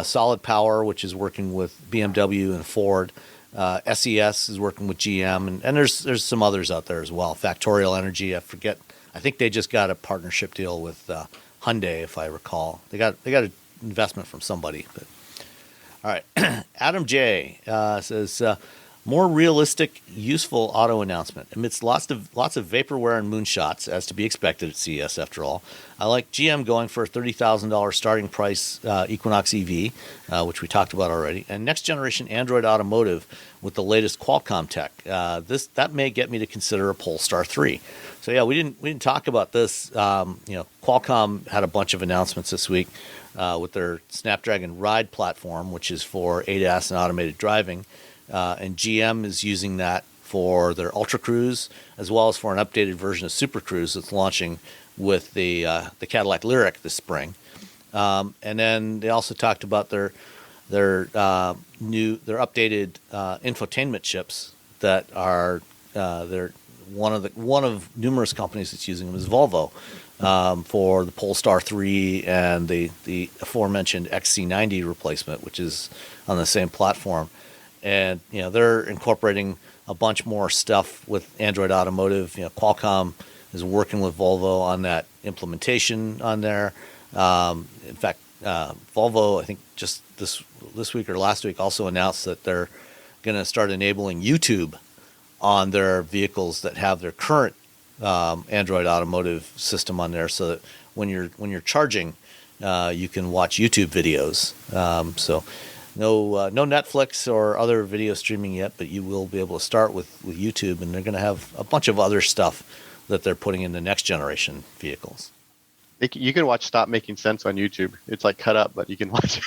Solid Power, which is working with BMW and Ford. SES is working with GM, and there's some others out there as well. Factorial Energy, I think they just got a partnership deal with Hyundai, if I recall. They got an investment from somebody. But all right, Adam J says more realistic, useful auto announcement amidst lots of vaporware and moonshots, as to be expected at CES. After all, I like GM going for a $30,000 starting price Equinox EV, which we talked about already, and next generation Android Automotive with the latest Qualcomm tech. That may get me to consider a Polestar 3. So yeah, we didn't talk about this. Qualcomm had a bunch of announcements this week with their Snapdragon Ride platform, which is for ADAS and automated driving. And GM is using that for their Ultra Cruise, as well as for an updated version of Super Cruise that's launching with the Cadillac Lyriq this spring. And then they also talked about their updated infotainment chips that are they're one of numerous companies that's using them is Volvo for the Polestar 3 and the aforementioned XC90 replacement, which is on the same platform. And they're incorporating a bunch more stuff with Android Automotive. Qualcomm is working with Volvo on that implementation on there. In fact, Volvo, I think just this week or last week, also announced that they're going to start enabling YouTube on their vehicles that have their current Android Automotive system on there, so that when you're charging, you can watch YouTube videos. So. No Netflix or other video streaming yet, but you will be able to start with YouTube, and they're going to have a bunch of other stuff that they're putting in the next generation vehicles. You can watch Stop Making Sense on YouTube. It's like cut up, but you can watch.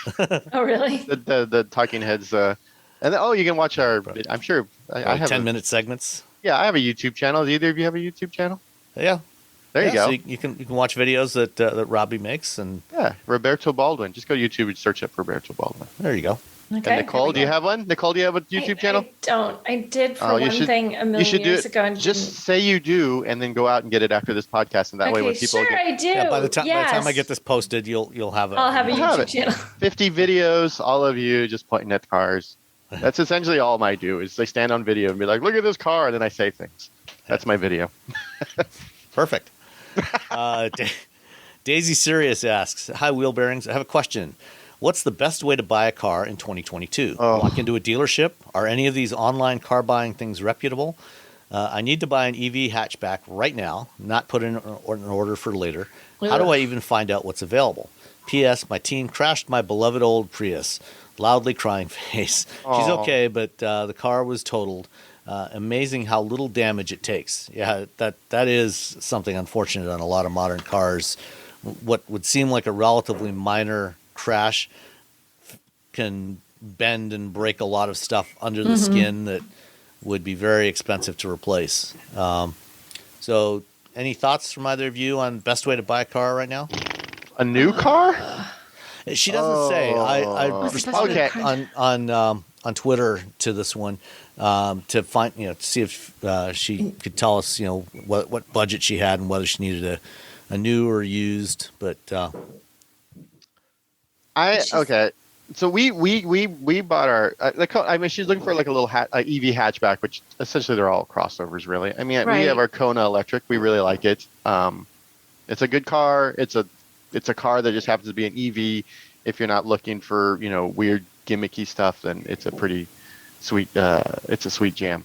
Oh, really? the talking heads, and then, you can watch our. I'm sure I have 10-minute segments. Yeah, I have a YouTube channel. Do either of you have a YouTube channel? Yeah. There you go. So you can watch videos that Robbie makes, and Roberto Baldwin. Just go to YouTube and search up Roberto Baldwin. There you go. Okay, and Nicole, do you have one? Nicole, do you have a YouTube channel? I don't. I did for one thing a million years ago. And just say you do, and then go out and get it after this podcast, and that way when people I do. Yeah, by the time I get this posted, you'll have it. I'll have a YouTube channel. 50 videos, all of you just pointing at cars. That's essentially all I do. Is they stand on video and be like, "Look at this car," and then I say things. That's my video. Perfect. Daisy Sirius asks, "Hi, Wheel Bearings. I have a question. What's the best way to buy a car in 2022? Walk into a dealership? Are any of these online car buying things reputable? I need to buy an EV hatchback right now, not put in an order for later. How do I even find out what's available? P.S. My teen crashed my beloved old Prius. Loudly crying face. She's okay, but the car was totaled. Amazing how little damage it takes. Yeah, that is something unfortunate on a lot of modern cars. What would seem like a relatively minor crash can bend and break a lot of stuff under the skin that would be very expensive to replace. So any thoughts from either of you on best way to buy a car right now? A new car? She doesn't say. I responded on Twitter to this one to find to see if she could tell us what budget she had and whether she needed a new or used. But okay. So we bought our. She's looking for like a little EV hatchback, which essentially they're all crossovers, really. I mean, we have our Kona electric. We really like it. It's a good car. It's a car that just happens to be an EV. If you're not looking for weird gimmicky stuff, then it's a pretty sweet. It's a sweet jam.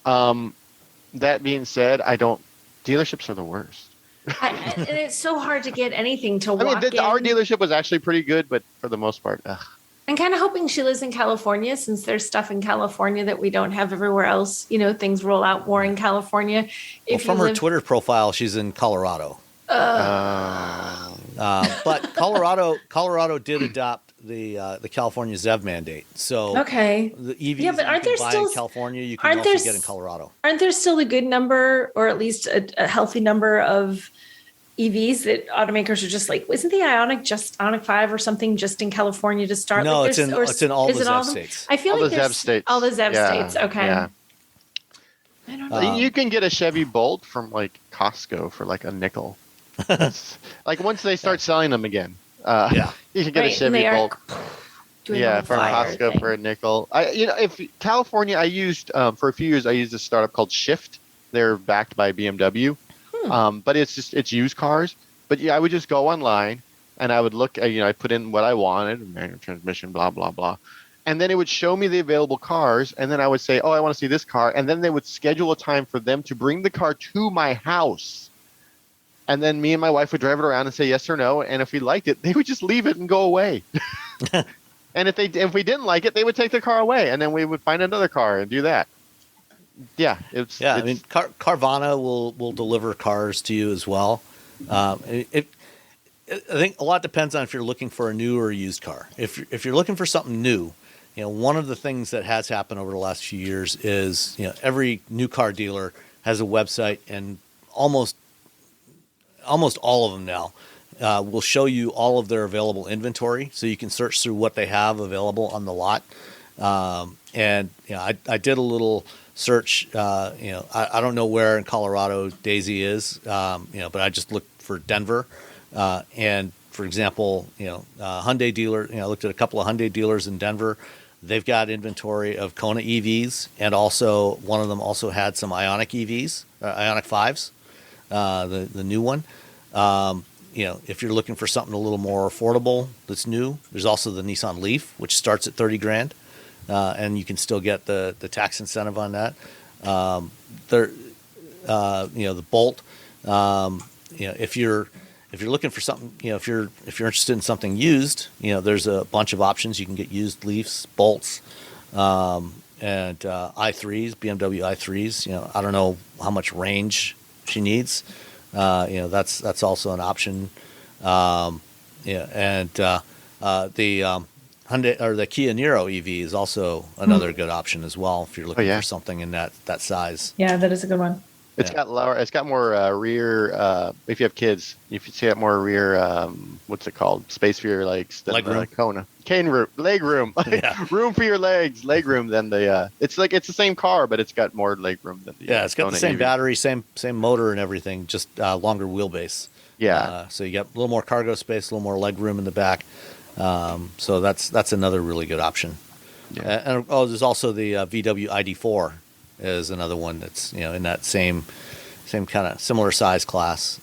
That being said, dealerships are the worst. And it's so hard to get anything to walk in. Our dealership was actually pretty good, but for the most part, I'm kind of hoping she lives in California, since there's stuff in California that we don't have everywhere else. Things roll out more in California. From her Twitter profile, she's in Colorado. But Colorado did adopt the California ZEV mandate. So okay, the EVs yeah, but that aren't you there can buy still in California, you can also get in Colorado. Aren't there still a good number, or at least a healthy number of EVs that automakers are just like, isn't the Ioniq 5 or something just in California to start? No, like it's in all the ZEV states. I feel all like the there's ZEV states. all the ZEV Yeah, states. Okay. yeah. I don't know. You can get a Chevy Bolt from like Costco for like a nickel. Like once they start selling them again, you can get a Chevy Bolt. Yeah, from Costco for a nickel. If California, I used for a few years, I used a startup called Shift. They're backed by BMW, but it's used cars. But yeah, I would just go online and I would look. I put in what I wanted, manual transmission, blah blah blah, and then it would show me the available cars. And then I would say, oh, I want to see this car, and then they would schedule a time for them to bring the car to my house. And then me and my wife would drive it around and say yes or no. And if we liked it, they would just leave it and go away. And if we didn't like it, they would take the car away, and then we would find another car and do that. Yeah, I mean, Carvana will deliver cars to you as well. I think a lot depends on if you're looking for a new or a used car. If you're looking for something new, one of the things that has happened over the last few years is every new car dealer has a website, and almost all of them now will show you all of their available inventory, so you can search through what they have available on the lot. And I did a little search. I don't know where in Colorado Daisy is, but I just looked for Denver. And for example, Hyundai dealer. I looked at a couple of Hyundai dealers in Denver. They've got inventory of Kona EVs, and also one of them also had some Ioniq EVs, Ioniq 5s, the new one. If you're looking for something a little more affordable that's new, there's also the Nissan Leaf, which starts at $30,000, and you can still get the tax incentive on that. The Bolt. If you're looking for something, if you're interested in something used, there's a bunch of options. You can get used Leafs, Bolts, and i3s, BMW i3s. I don't know how much range she needs. That's also an option. And the Hyundai or the Kia Niro EV is also another good option as well if you're looking for something in that size. Yeah, that is a good one. It's got lower. It's got more rear. If you have kids, if you see it more rear. What's it called? Space for your legs. Leg room. Kona. Cane room. Leg room. Room for your legs. Leg room than the. It's the same car, but it's got more leg room than the. It's got Kona the same EV. Battery, same motor and everything, just longer wheelbase. Yeah. So you get a little more cargo space, a little more leg room in the back. So that's another really good option. Yeah. And there's also the VW ID4 is another one that's in that same kind of similar size class.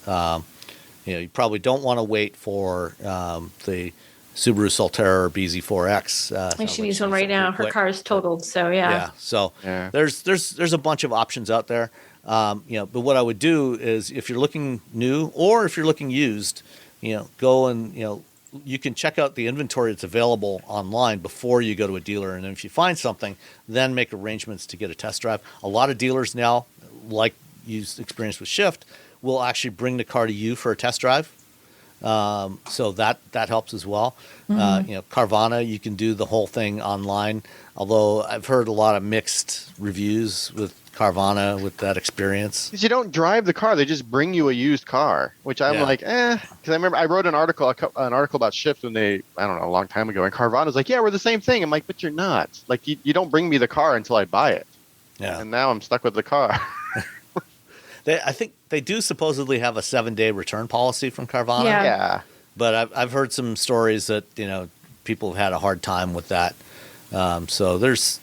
You probably don't want to wait for the Subaru Solterra or BZ4X. She needs one right now. Her car is totaled, so yeah. Yeah. So there's a bunch of options out there. But what I would do is if you're looking new or if you're looking used, go and you can check out the inventory that's available online before you go to a dealer. And if you find something, then make arrangements to get a test drive. A lot of dealers now, like you experienced with Shift, will actually bring the car to you for a test drive. So that helps as well. Carvana, you can do the whole thing online. Although I've heard a lot of mixed reviews with Carvana with that experience. Because you don't drive the car; they just bring you a used car, which I'm like, Because I remember I wrote an article about Shift when a long time ago, and Carvana's like, yeah, we're the same thing. I'm like, but you're not. Like, you don't bring me the car until I buy it. Yeah. And now I'm stuck with the car. I think they do supposedly have a 7-day return policy from Carvana. Yeah. But I've heard some stories that people have had a hard time with that. So there's.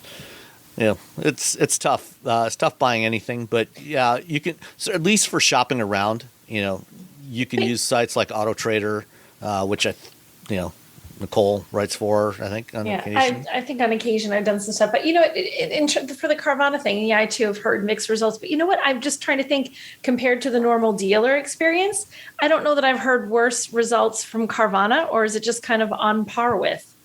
It's tough. It's tough buying anything, but you can. So at least for shopping around, you can use sites like Auto Trader, which Nicole writes for. I think on occasion. I think on occasion I've done some stuff, but for the Carvana thing, I too have heard mixed results. But you know what? I'm just trying to think compared to the normal dealer experience. I don't know that I've heard worse results from Carvana, or is it just kind of on par with?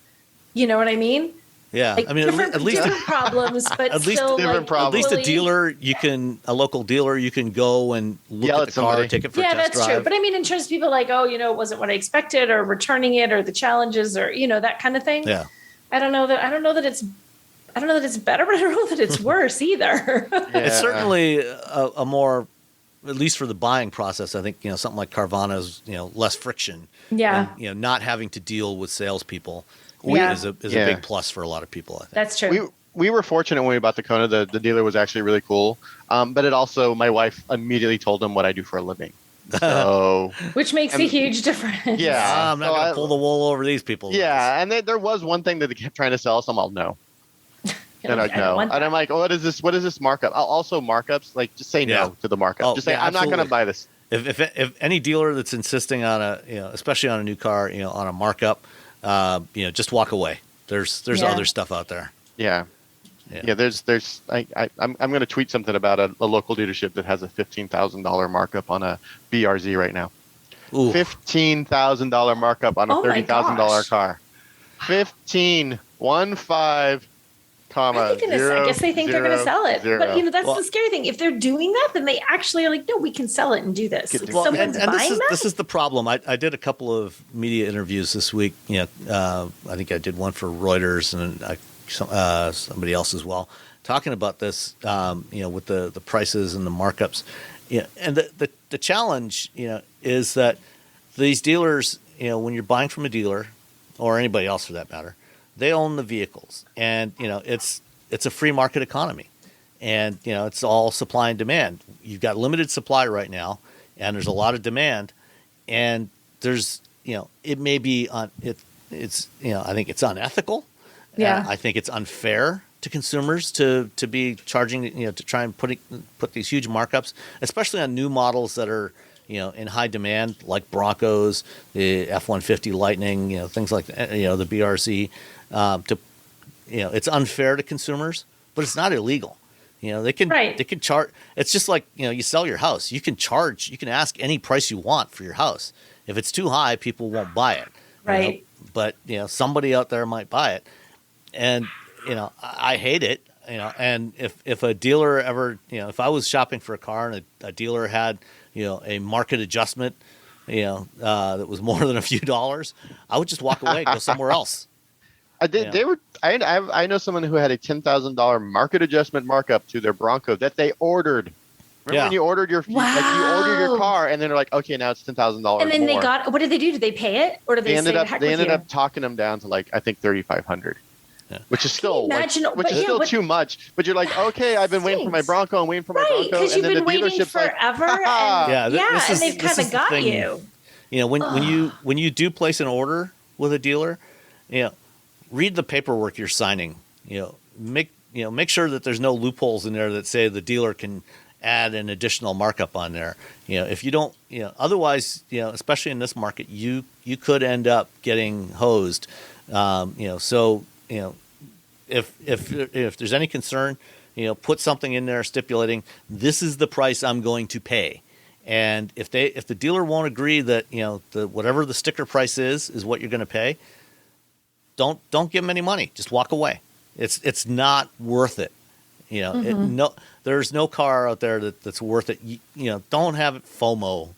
You know what I mean? Yeah, Like I mean, different, at least different problems, but at least still different like problems. at least a equally- dealer, a local dealer, you can go and look Yell at at the car, somebody. take it for a Yeah, test that's drive. true. But I mean, in terms of people like, oh, it wasn't what I expected, or returning it, or the challenges, or that kind of thing. Yeah. I don't know that it's better, but I don't know that it's worse either. It's certainly a more, at least for the buying process, I think, something like Carvana's, less friction. Yeah. And, not having to deal with salespeople Yeah. is a big plus for a lot of people, I think. That's true. We were fortunate when we bought the Kona. The dealer was actually really cool. But it also, my wife immediately told him what I do for a living. So, Which makes a huge difference. yeah. I'm not going to pull the wool over these people. Yeah, and there was one thing that they kept trying to sell us. I'm all no. And Like, I'd no. And I'm like, what is this? What is this markup? Also markups, like just say no to the markup. Oh, just say, yeah, I'm not going to absolutely. buy this. If any dealer that's insisting on especially on a new car, on a markup, just walk away. There's other stuff out there. Yeah. Yeah, I'm going to tweet something about a local dealership that has a $15,000 markup on a BRZ right now. Ooh. $15,000 markup on a $30,000 car. 15, 1-5, comma, I guess they think they're going to sell it. 0. But that's the scary thing. If they're doing that, then they actually are like, no, we can sell it and do this. Like, someone's buying that. This is the problem. I did a couple of media interviews this week. I think I did one for Reuters and somebody else as well, talking about this. With the prices and the markups. And the challenge, is that these dealers, when you're buying from a dealer or anybody else for that matter, they own the vehicles, and it's a free market economy, and it's all supply and demand. You've got limited supply right now, and there's a lot of demand, and there's it may be it's I think it's unethical. Yeah, I think it's unfair to consumers to be charging to try and put these huge markups, especially on new models that are in high demand, like Broncos, the F-150 Lightning, things like the BRZ. It's unfair to consumers, but it's not illegal. They can charge. It's just like you sell your house. You can ask any price you want for your house. If it's too high, people won't buy it. Right. But somebody out there might buy it, and I hate it. And if a dealer ever, if I was shopping for a car and a dealer had a market adjustment, that was more than a few dollars, I would just walk away, go somewhere else. I know someone who had a $10,000 market adjustment markup to their Bronco that they ordered. Remember when you ordered you ordered your car, and then they're like, okay, now it's $10,000. And then what did they do? Did they pay it, or did they ended up talking them down to I think $3,500. Yeah. Which is still too much. But you're like, okay, I've been waiting for my Bronco and waiting for my Bronco, because you've been waiting forever. And they've kind of got you. When you do place an order with a dealer, read the paperwork you're signing. Make sure that there's no loopholes in there that say the dealer can add an additional markup on there. If you don't, otherwise, especially in this market, you could end up getting hosed. If there's any concern, put something in there stipulating this is the price I'm going to pay. And if the dealer won't agree that whatever the sticker price is what you're going to pay, don't give them any money. Just walk away. It's not worth it. There's no car out there that's worth it. Don't have FOMO,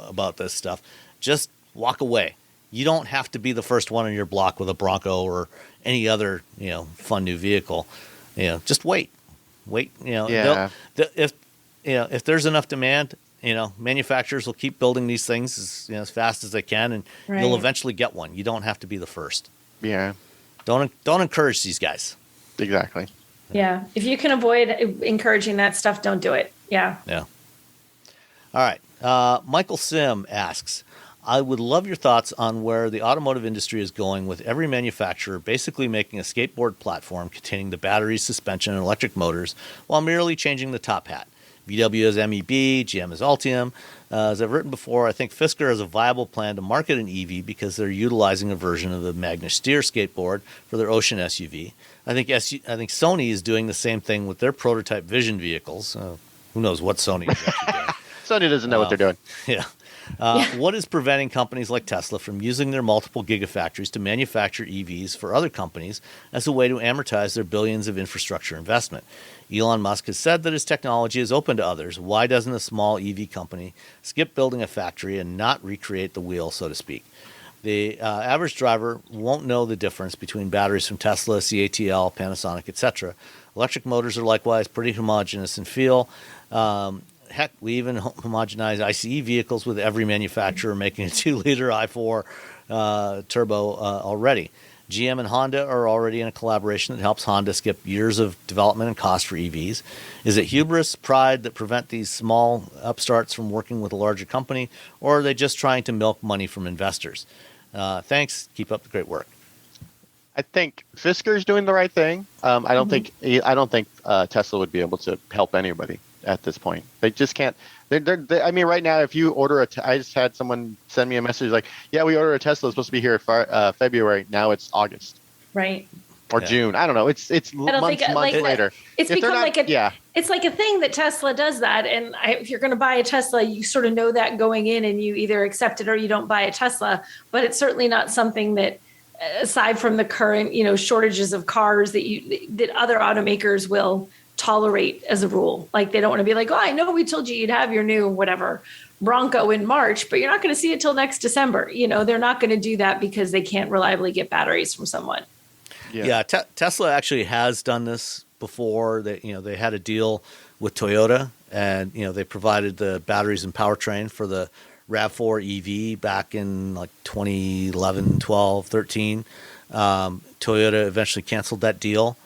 about this stuff. Just walk away. You don't have to be the first one on your block with a Bronco or any other, fun new vehicle. Just wait. If there's enough demand, manufacturers will keep building these things as fast as they can, and you'll eventually get one. You don't have to be the first. Yeah. Don't encourage these guys. Exactly. Yeah. If you can avoid encouraging that stuff, don't do it. Yeah. Yeah. All right. Michael Sim asks, I would love your thoughts on where the automotive industry is going, with every manufacturer basically making a skateboard platform containing the batteries, suspension, and electric motors while merely changing the top hat. VW has MEB, GM has Ultium. As I've written before, I think Fisker has a viable plan to market an EV because they're utilizing a version of the Magna Steer skateboard for their Ocean SUV. I think Sony is doing the same thing with their prototype Vision vehicles. Who knows what Sony is actually doing. Sony doesn't know what they're doing. Yeah. What is preventing companies like Tesla from using their multiple gigafactories to manufacture EVs for other companies as a way to amortize their billions of infrastructure investment? Elon Musk has said that his technology is open to others. Why doesn't a small EV company skip building a factory and not recreate the wheel, so to speak? The average driver won't know the difference between batteries from Tesla, CATL, Panasonic, etc. Electric motors are likewise pretty homogeneous in feel. Heck, we even homogenize ICE vehicles with every manufacturer making a 2-liter i4 turbo already. GM and Honda are already in a collaboration that helps Honda skip years of development and cost for EVs. Is it hubris, pride that prevent these small upstarts from working with a larger company, or are they just trying to milk money from investors? Thanks. Keep up the great work. I think Fisker's doing the right thing. I don't think Tesla would be able to help anybody at this point. They just can't. I mean, right now, if you order I just had someone send me a message like, "Yeah, we ordered a Tesla. It's supposed to be here February. Now it's August, right? Or June. I don't know. It's months later. It's become it's like a thing that Tesla does that. And if you're going to buy a Tesla, you sort of know that going in, and you either accept it or you don't buy a Tesla. But it's certainly not something that, aside from the current shortages of cars, that other automakers will tolerate as a rule. Like, they don't want to be like, oh, I know we told you you'd have your new whatever Bronco in March, but you're not going to see it till next December. They're not going to do that because they can't reliably get batteries from someone. Yeah, Tesla actually has done this before. They had a deal with Toyota, and they provided the batteries and powertrain for the RAV4 EV back in like 2011, 12, 13. Toyota eventually canceled that deal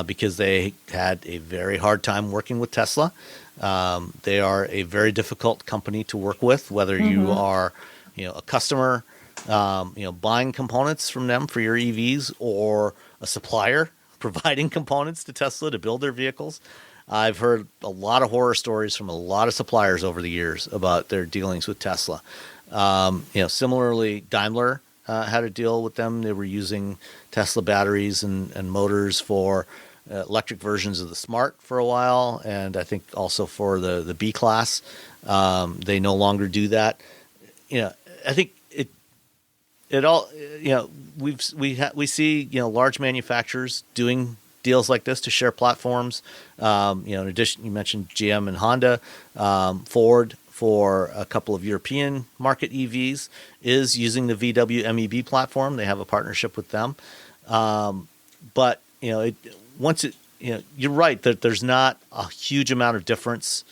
because they had a very hard time working with Tesla. They are a very difficult company to work with, whether you are, a customer, buying components from them for your EVs, or a supplier providing components to Tesla to build their vehicles. I've heard a lot of horror stories from a lot of suppliers over the years about their dealings with Tesla. Similarly, Daimler had a deal with them. They were using Tesla batteries and motors for electric versions of the Smart for a while, and I think also for the B class. They no longer do that. I think it all. We see large manufacturers doing deals like this to share platforms. In addition, you mentioned GM and Honda. Ford, for a couple of European market EVs, is using the VW MEB platform. They have a partnership with them. But you're right that there's not a huge amount of difference,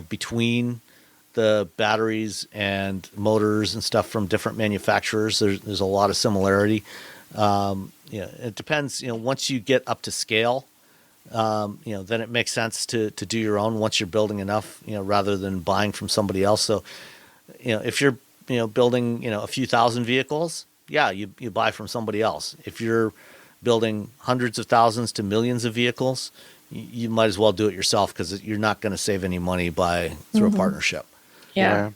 between the batteries and motors and stuff from different manufacturers. There's a lot of similarity. It depends. Once you get up to scale, then it makes sense to do your own once you're building enough, rather than buying from somebody else. So, if you're, building, a few thousand vehicles, you buy from somebody else. If you're building hundreds of thousands to millions of vehicles, you might as well do it yourself, because you're not going to save any money through a partnership. Yeah.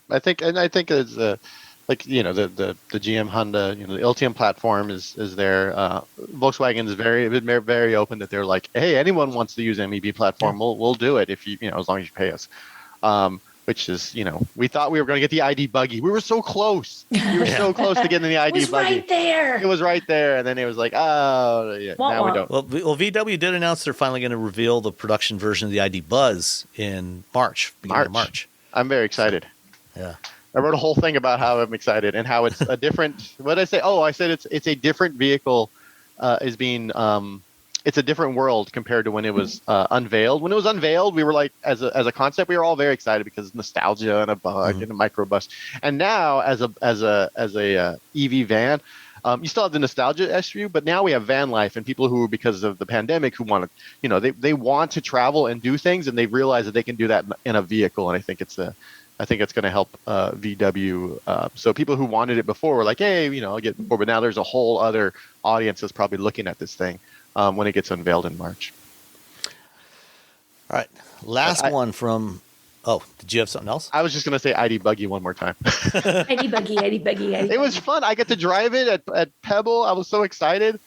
I think it's the GM Honda, the Ultium platform is there. Volkswagen is very open that they're like, hey, anyone wants to use MEB platform, we'll do it if you as long as you pay us. Which is, we thought we were going to get the ID buggy. We were so close. We were so close to getting the ID buggy. Right there. It was right there, and then it was like, oh, yeah, now we don't. Well, VW did announce they're finally going to reveal the production version of the ID Buzz in beginning of March. I'm very excited. Yeah. I wrote a whole thing about how I'm excited and how it's a different. What did I say? Oh, I said it's a different vehicle. It's a different world compared to when it was unveiled. When it was unveiled, we were like, as a concept, we were all very excited because nostalgia and a bug and a microbus. And now, as a EV van, you still have the nostalgia issue, but now we have van life and people who, because of the pandemic, who want to, they want to travel and do things, and they realize that they can do that in a vehicle. And I think it's going to help VW. So people who wanted it before were like, hey, I'll get it before. But now there's a whole other audience that's probably looking at this thing when it gets unveiled in March. All right. Last one from... Oh, did you have something else? I was just going to say ID Buggy one more time. ID Buggy. It was fun. I get to drive it at Pebble. I was so excited.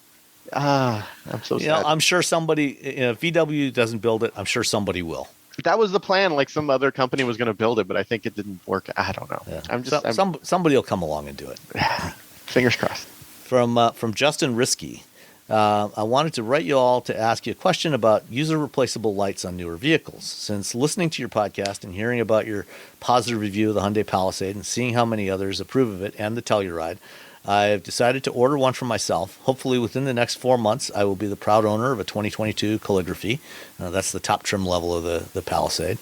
I'm so sad. I'm sure somebody... if VW doesn't build it, I'm sure somebody will. That was the plan. Like some other company was going to build it, but I think it didn't work. I don't know. Yeah. Somebody will come along and do it. Fingers crossed. From Justin Risky. I wanted to write you all to ask you a question about user replaceable lights on newer vehicles. Since listening to your podcast and hearing about your positive review of the Hyundai Palisade and seeing how many others approve of it and the Telluride, I've decided to order one for myself. Hopefully within the next 4 months, I will be the proud owner of a 2022 Calligraphy. That's the top trim level of the Palisade.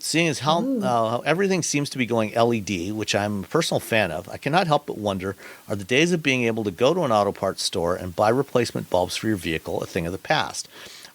Seeing as how everything seems to be going LED, which I'm a personal fan of, I cannot help but wonder, are the days of being able to go to an auto parts store and buy replacement bulbs for your vehicle a thing of the past?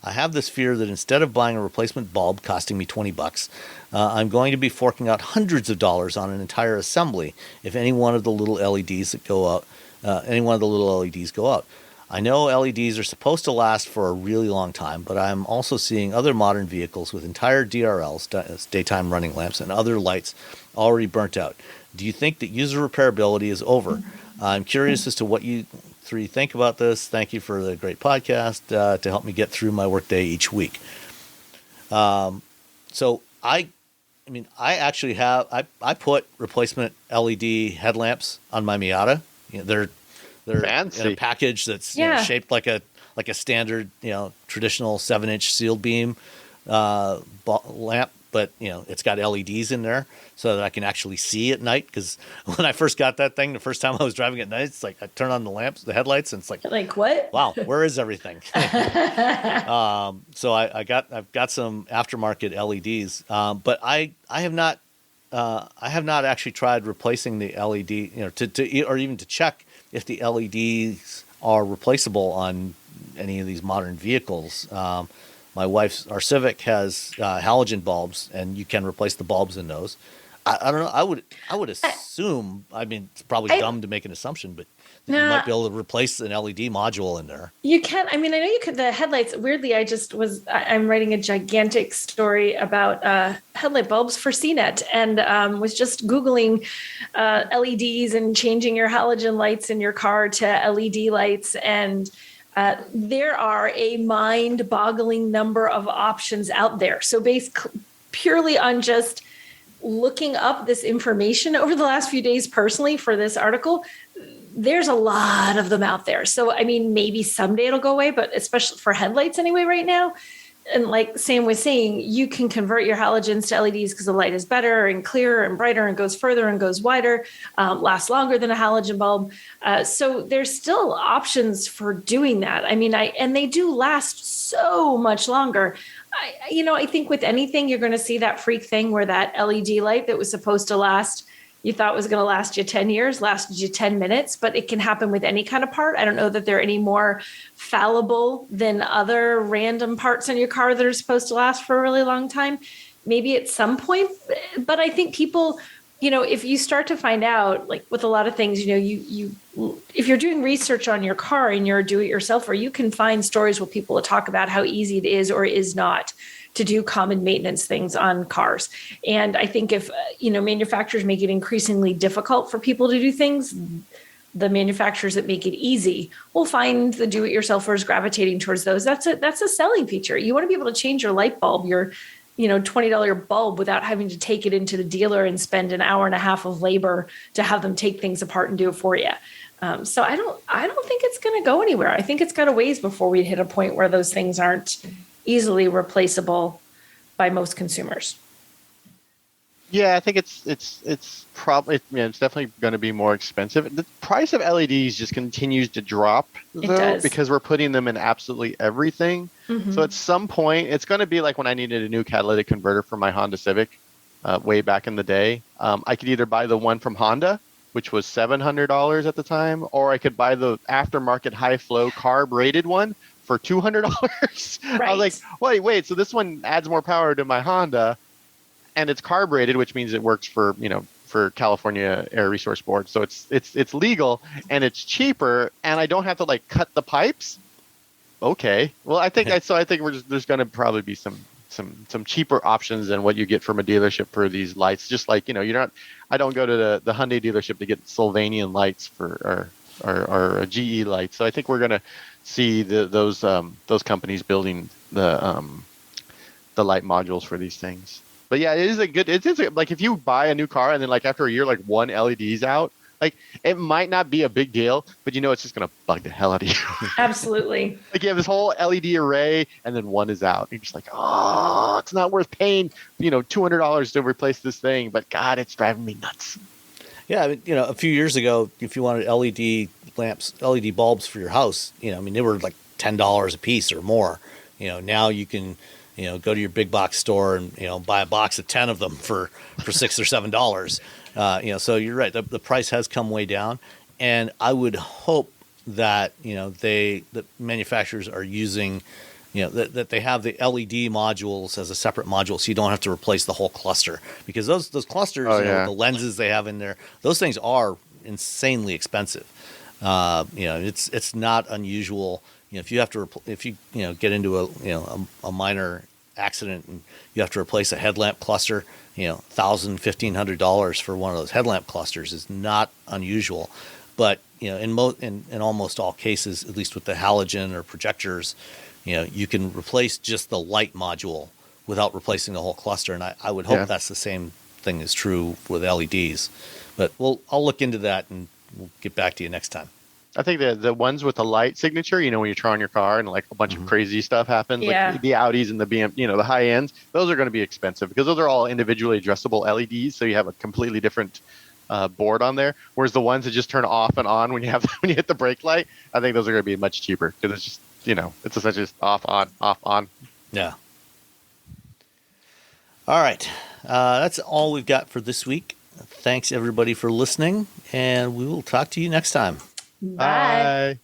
I have this fear that instead of buying a replacement bulb costing me $20, I'm going to be forking out hundreds of dollars on an entire assembly if any one of the little LEDs that go out, go out. I know LEDs are supposed to last for a really long time, but I'm also seeing other modern vehicles with entire DRLs, daytime running lamps, and other lights already burnt out. Do you think that user repairability is over? I'm curious as to what you three think about this. Thank you for the great podcast to help me get through my workday each week. So I actually have I put replacement LED headlamps on my Miata. They're fancy. In a package that's shaped like a standard traditional 7-inch sealed beam lamp, but it's got LEDs in there so that I can actually see at night. Because when I first got that thing, the first time I was driving at night, it's like I turn on the headlights, and it's like what? Wow, where is everything? So I've got some aftermarket LEDs, but I have not actually tried replacing the LED, or even to check if the LEDs are replaceable on any of these modern vehicles. My our Civic has halogen bulbs, and you can replace the bulbs in those. I don't know. I would assume. I mean, it's probably dumb to make an assumption, but you might be able to replace an LED module in there. You can. I mean, I know you could. The headlights. Weirdly, I'm writing a gigantic story about headlight bulbs for CNET, and was just Googling LEDs and changing your halogen lights in your car to LED lights, and there are a mind-boggling number of options out there. So based purely on just looking up this information over the last few days personally for this article, there's a lot of them out there. So, I mean, maybe someday it'll go away, but especially for headlights anyway right now. And like Sam was saying, you can convert your halogens to LEDs because the light is better and clearer and brighter and goes further and goes wider, lasts longer than a halogen bulb. So there's still options for doing that. I mean, and they do last so much longer. I think with anything, you're going to see that freak thing where that LED light that was supposed to last, you thought was going to last you 10 years, lasted you 10 minutes, but it can happen with any kind of part. I don't know that they're any more fallible than other random parts in your car that are supposed to last for a really long time. Maybe at some point, but I think people, if you start to find out, like with a lot of things, if you're doing research on your car and you're a do-it-yourselfer, you can find stories where people talk about how easy it is or is not to do common maintenance things on cars. And I think if, manufacturers make it increasingly difficult for people to do things, the manufacturers that make it easy will find the do-it-yourselfers gravitating towards those. That's a selling feature. You want to be able to change your light bulb, your $20 bulb, without having to take it into the dealer and spend an hour and a half of labor to have them take things apart and do it for you. So I don't think it's going to go anywhere. I think it's got a ways before we hit a point where those things aren't easily replaceable by most consumers. Yeah, I think it's probably it's definitely going to be more expensive. The price of LEDs just continues to drop though, because we're putting them in absolutely everything. Mm-hmm. So at some point, it's going to be like when I needed a new catalytic converter for my Honda Civic way back in the day. I could either buy the one from Honda, which was $700 at the time, or I could buy the aftermarket high flow carb rated one for $200. Right. I was like, wait, so this one adds more power to my Honda, and it's carb rated, which means it works for California Air Resource Board. So it's legal and it's cheaper, and I don't have to cut the pipes. Okay. Well, I think there's going to probably be some cheaper options than what you get from a dealership for these lights. Just I don't go to the Hyundai dealership to get Sylvanian lights or a GE lights. So I think we're going to see those companies building the the light modules for these things. But yeah, like if you buy a new car and then like after a year, like one LED's out, like it might not be a big deal, but you know it's just gonna bug the hell out of you. Absolutely. Like you have this whole LED array and then one is out. You're just like, oh, it's not worth paying, $200 to replace this thing. But God, it's driving me nuts. Yeah, I mean, a few years ago, if you wanted LED lamps, LED bulbs for your house, they were like $10 a piece or more. Now you can, go to your big box store and buy a box of 10 of them for $6 or $7. So you're right. The price has come way down, and I would hope that the manufacturers are using, that they have the LED modules as a separate module, so you don't have to replace the whole cluster, because those clusters, the lenses they have in there, those things are insanely expensive. It's not unusual. If you have to get into a minor accident and you have to replace a headlamp cluster, $1,000, $1,500 for one of those headlamp clusters is not unusual. But in almost all cases, at least with the halogen or projectors, you can replace just the light module without replacing the whole cluster. And I would hope that's the same thing is true with LEDs. But I'll look into that and we'll get back to you next time. I think the ones with the light signature, when you turn on your car and like a bunch of crazy stuff happens, like the Audis and the the high ends, those are going to be expensive because those are all individually adjustable LEDs. So you have a completely different board on there. Whereas the ones that just turn off and on when you hit the brake light, I think those are going to be much cheaper because it's just, it's essentially just off, on. Yeah. All right. That's all we've got for this week. Thanks everybody for listening, and we will talk to you next time. Bye.